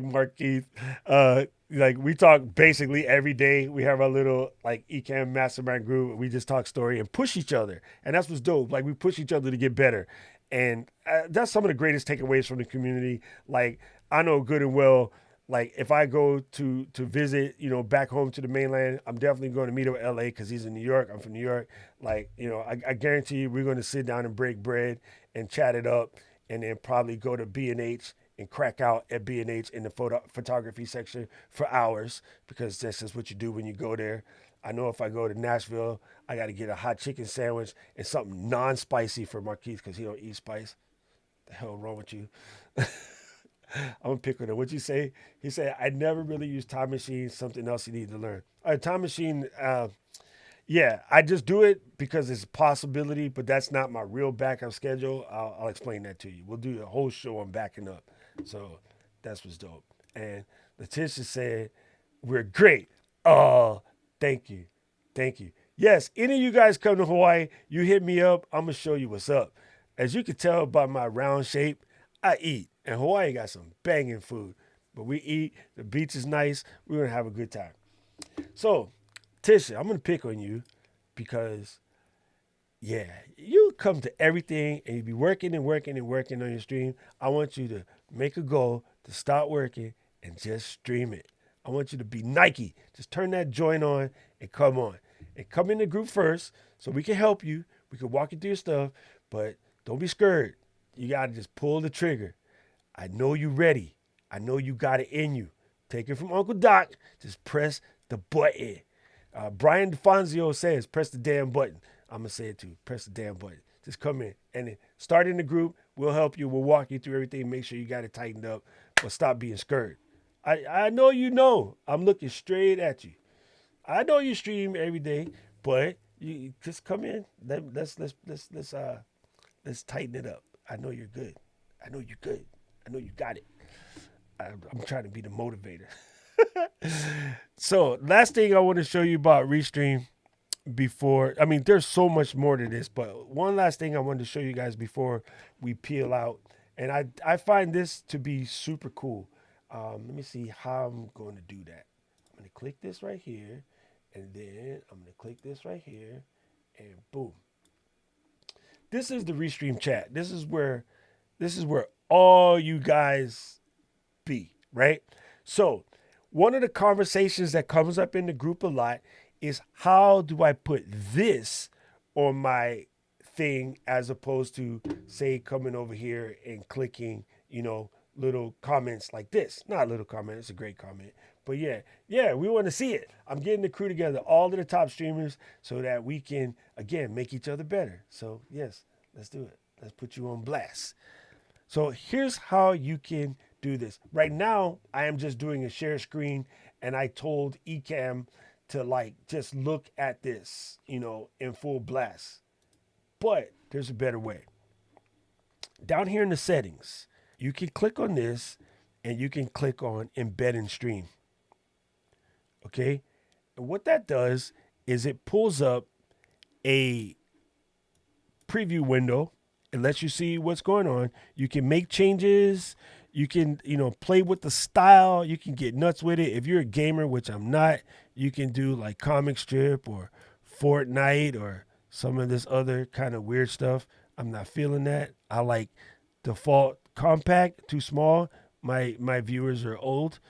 Mark Keith. Like, we talk basically every day. We have our little like Ecamm mastermind group. We just talk story and push each other, and that's what's dope. Like, we push each other to get better, and that's some of the greatest takeaways from the community. Like, I know good and well. Like, if I go to visit, back home to the mainland, I'm definitely going to meet him in LA because he's in New York. I'm from New York. Like, I guarantee you we're going to sit down and break bread and chat it up, and then probably go to B&H and crack out at B&H in the photography section for hours, because this is what you do when you go there. I know if I go to Nashville, I got to get a hot chicken sandwich and something non-spicy for Marquise because he don't eat spice. The hell wrong with you? I'm gonna pick on him. What'd you say? He said, I never really use time machine. Something else you need to learn. All right, time machine. Yeah, I just do it because it's a possibility, but that's not my real backup schedule. I'll explain that to you. We'll do a whole show on backing up. So that's what's dope. And Letitia said, we're great. Oh, thank you. Thank you. Yes, any of you guys come to Hawaii, you hit me up. I'm going to show you what's up. As you can tell by my round shape, I eat. And Hawaii got some banging food. But we eat. The beach is nice. We're going to have a good time. So, Tisha, I'm going to pick on you because, yeah, you come to everything and you be working and working and working on your stream. I want you to make a goal to start working and just stream it. I want you to be Nike. Just turn that joint on and come on. And come in the group first so we can help you. We can walk you through your stuff, but don't be scared. You got to just pull the trigger. I know you ready. I know you got it in you. Take it from Uncle Doc. Just press the button. Brian DeFanzio says, press the damn button. I'm going to say it too. Press the damn button. Just come in and then start in the group. We'll help you. We'll walk you through everything. Make sure you got it tightened up. But stop being scared. I know you know. I'm looking straight at you. I know you stream every day, but you just come in. Let's tighten it up. I know you're good. I know you're good. I know you got it. I'm trying to be the motivator. So last thing I want to show you about Restream before, I mean, there's so much more to this, but one last thing I wanted to show you guys before we peel out. And I find this to be super cool. Let me see how I'm going to do that. I'm going to click this right here, and then I'm going to click this right here, and boom. This is the Restream Chat. This is where all you guys be, right? So one of the conversations that comes up in the group a lot is, how do I put this on my thing as opposed to, say, coming over here and clicking, little comments like this. Not a little comment, it's a great comment. But yeah, we want to see it. I'm getting the crew together, all of the top streamers, so that we can, again, make each other better. So yes, let's do it. Let's put you on blast. So here's how you can do this. Right now, I am just doing a share screen, and I told Ecamm to just look at this, in full blast. But there's a better way. Down here in the settings, you can click on this, and you can click on Embed in Stream. Okay? And what that does is it pulls up a preview window. It lets you see what's going on. You can make changes. You can, play with the style. You can get nuts with it. If you're a gamer, which I'm not, you can do like comic strip or Fortnite or some of this other kind of weird stuff. I'm not feeling that. I like default compact, too small. My viewers are old.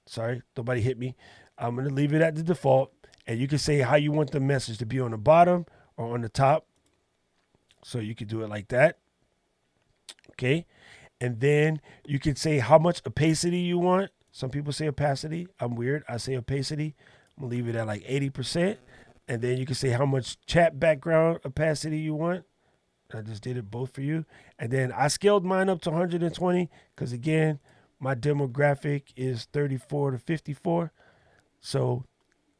Sorry, nobody hit me. I'm going to leave it at the default. And you can say how you want the message to be on the bottom or on the top. So you can do it like that. Okay. And then you can say how much opacity you want. Some people say opacity. I'm weird. I say opacity. I'm going to leave it at like 80%. And then you can say how much chat background opacity you want. I just did it both for you. And then I scaled mine up to 120 because, again, my demographic is 34 to 54. So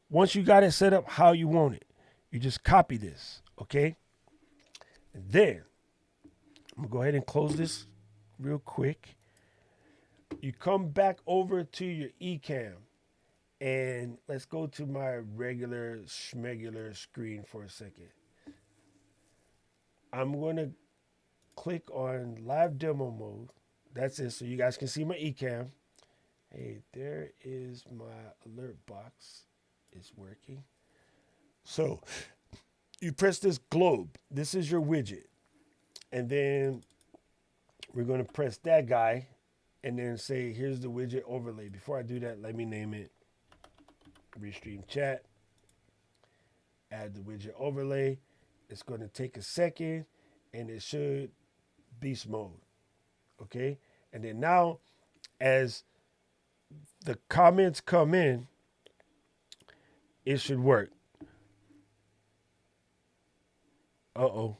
once you got it set up how you want it, you just copy this, okay? And then I'm going to go ahead and close this real quick. You come back over to your Ecamm, and let's go to my regular schmegular screen for a second. I'm going to click on live demo mode. That's it, so you guys can see my Ecamm. Hey, there is my alert box. It's working. So you press this globe. This is your widget. And then we're going to press that guy and then say, here's the widget overlay. Before I do that, let me name it Restream Chat. Add the widget overlay. It's going to take a second, and it should beast mode. Okay? And then now, as the comments come in, it should work. Uh-oh.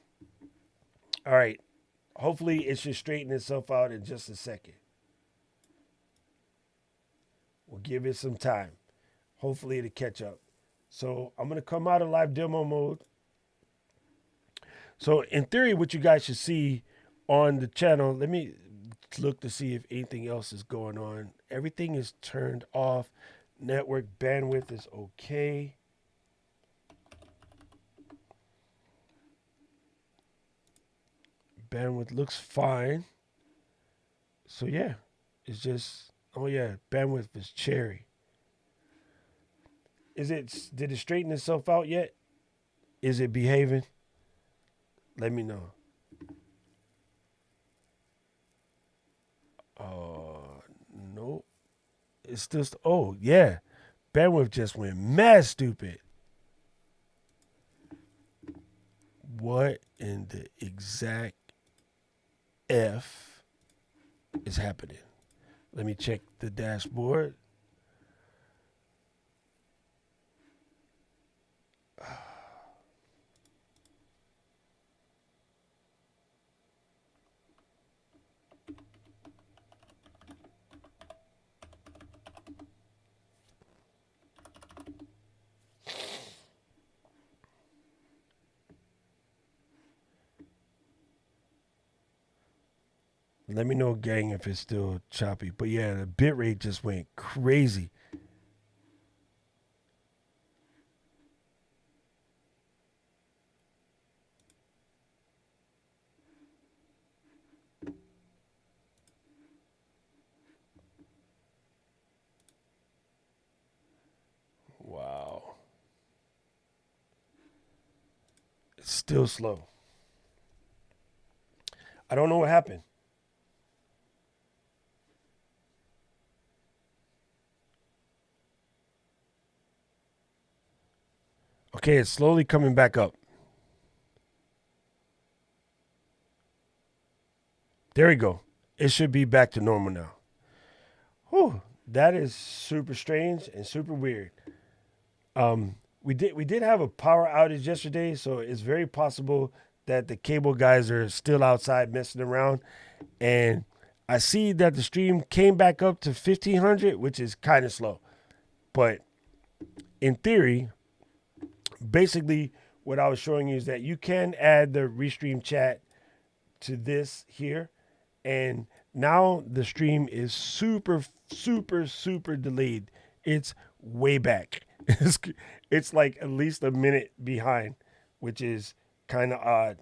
All right. Hopefully, it should straighten itself out in just a second. We'll give it some time. Hopefully, it'll catch up. So I'm going to come out of live demo mode. So in theory, what you guys should see on the channel, let me look to see if anything else is going on. Everything is turned off. Network bandwidth is okay. Bandwidth looks fine. So yeah, it's just, oh yeah, bandwidth is cherry. Did it straighten itself out yet? Is it behaving? Let me know. Nope. It's just, oh yeah, bandwidth just went mad stupid. What in the exact F is happening? Let me check the dashboard. Let me know, gang, if it's still choppy. But yeah, the bit rate just went crazy. Wow. It's still slow. I don't know what happened. Okay, it's slowly coming back up. There we go. It should be back to normal now. Whew, that is super strange and super weird. We did have a power outage yesterday, so it's very possible that the cable guys are still outside messing around. And I see that the stream came back up to 1500, which is kind of slow. But in theory, basically what I was showing you is that you can add the Restream Chat to this here, and now the stream is super delayed. It's way back. It's like at least a minute behind, which is kind of odd.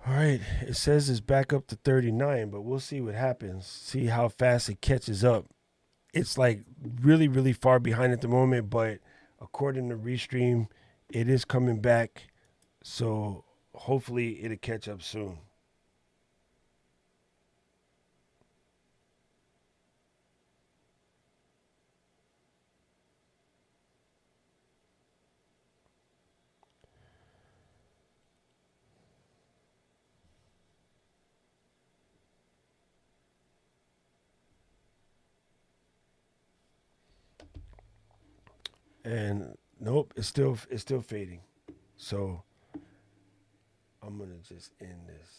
All right, it says it's back up to 39, but we'll see what happens. See how fast it catches up. It's like really far behind at the moment, but according to Restream, it is coming back. So hopefully it'll catch up soon. And nope, it's still fading. So I'm gonna just end this.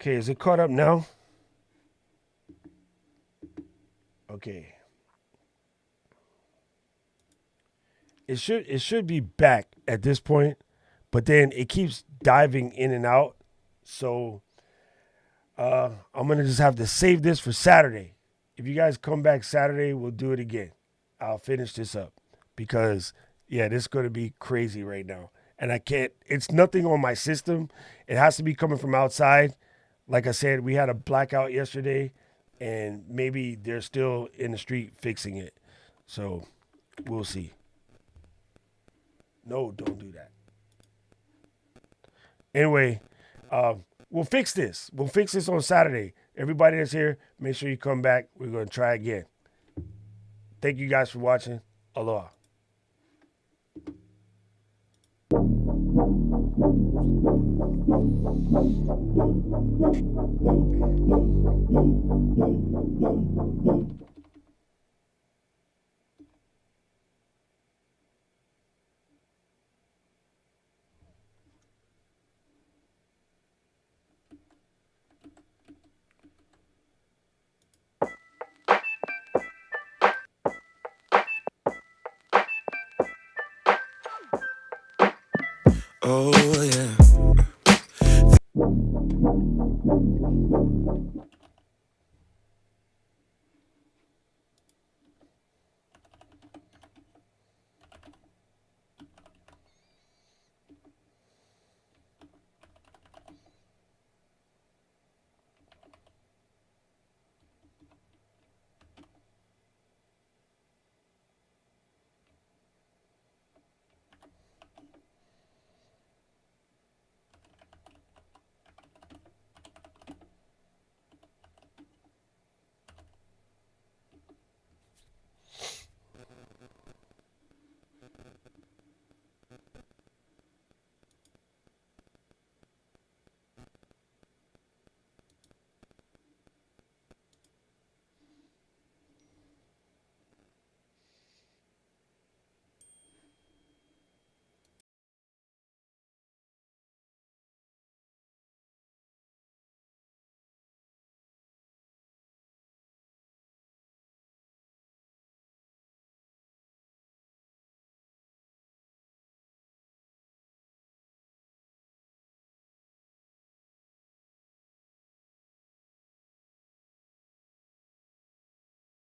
Okay, is it caught up now? Okay. It should be back at this point, but then it keeps diving in and out. So I'm gonna just have to save this for Saturday. If you guys come back Saturday, we'll do it again. I'll finish this up because yeah, this is gonna be crazy right now. and I can't. It's nothing on my system. It has to be coming from outside. Like I said, we had a blackout yesterday, and maybe they're still in the street fixing it. So we'll see. No, don't do that. Anyway, we'll fix this. We'll fix this on Saturday. Everybody that's here, make sure you come back. We're going to try again. Thank you guys for watching. Aloha. Oh, yeah.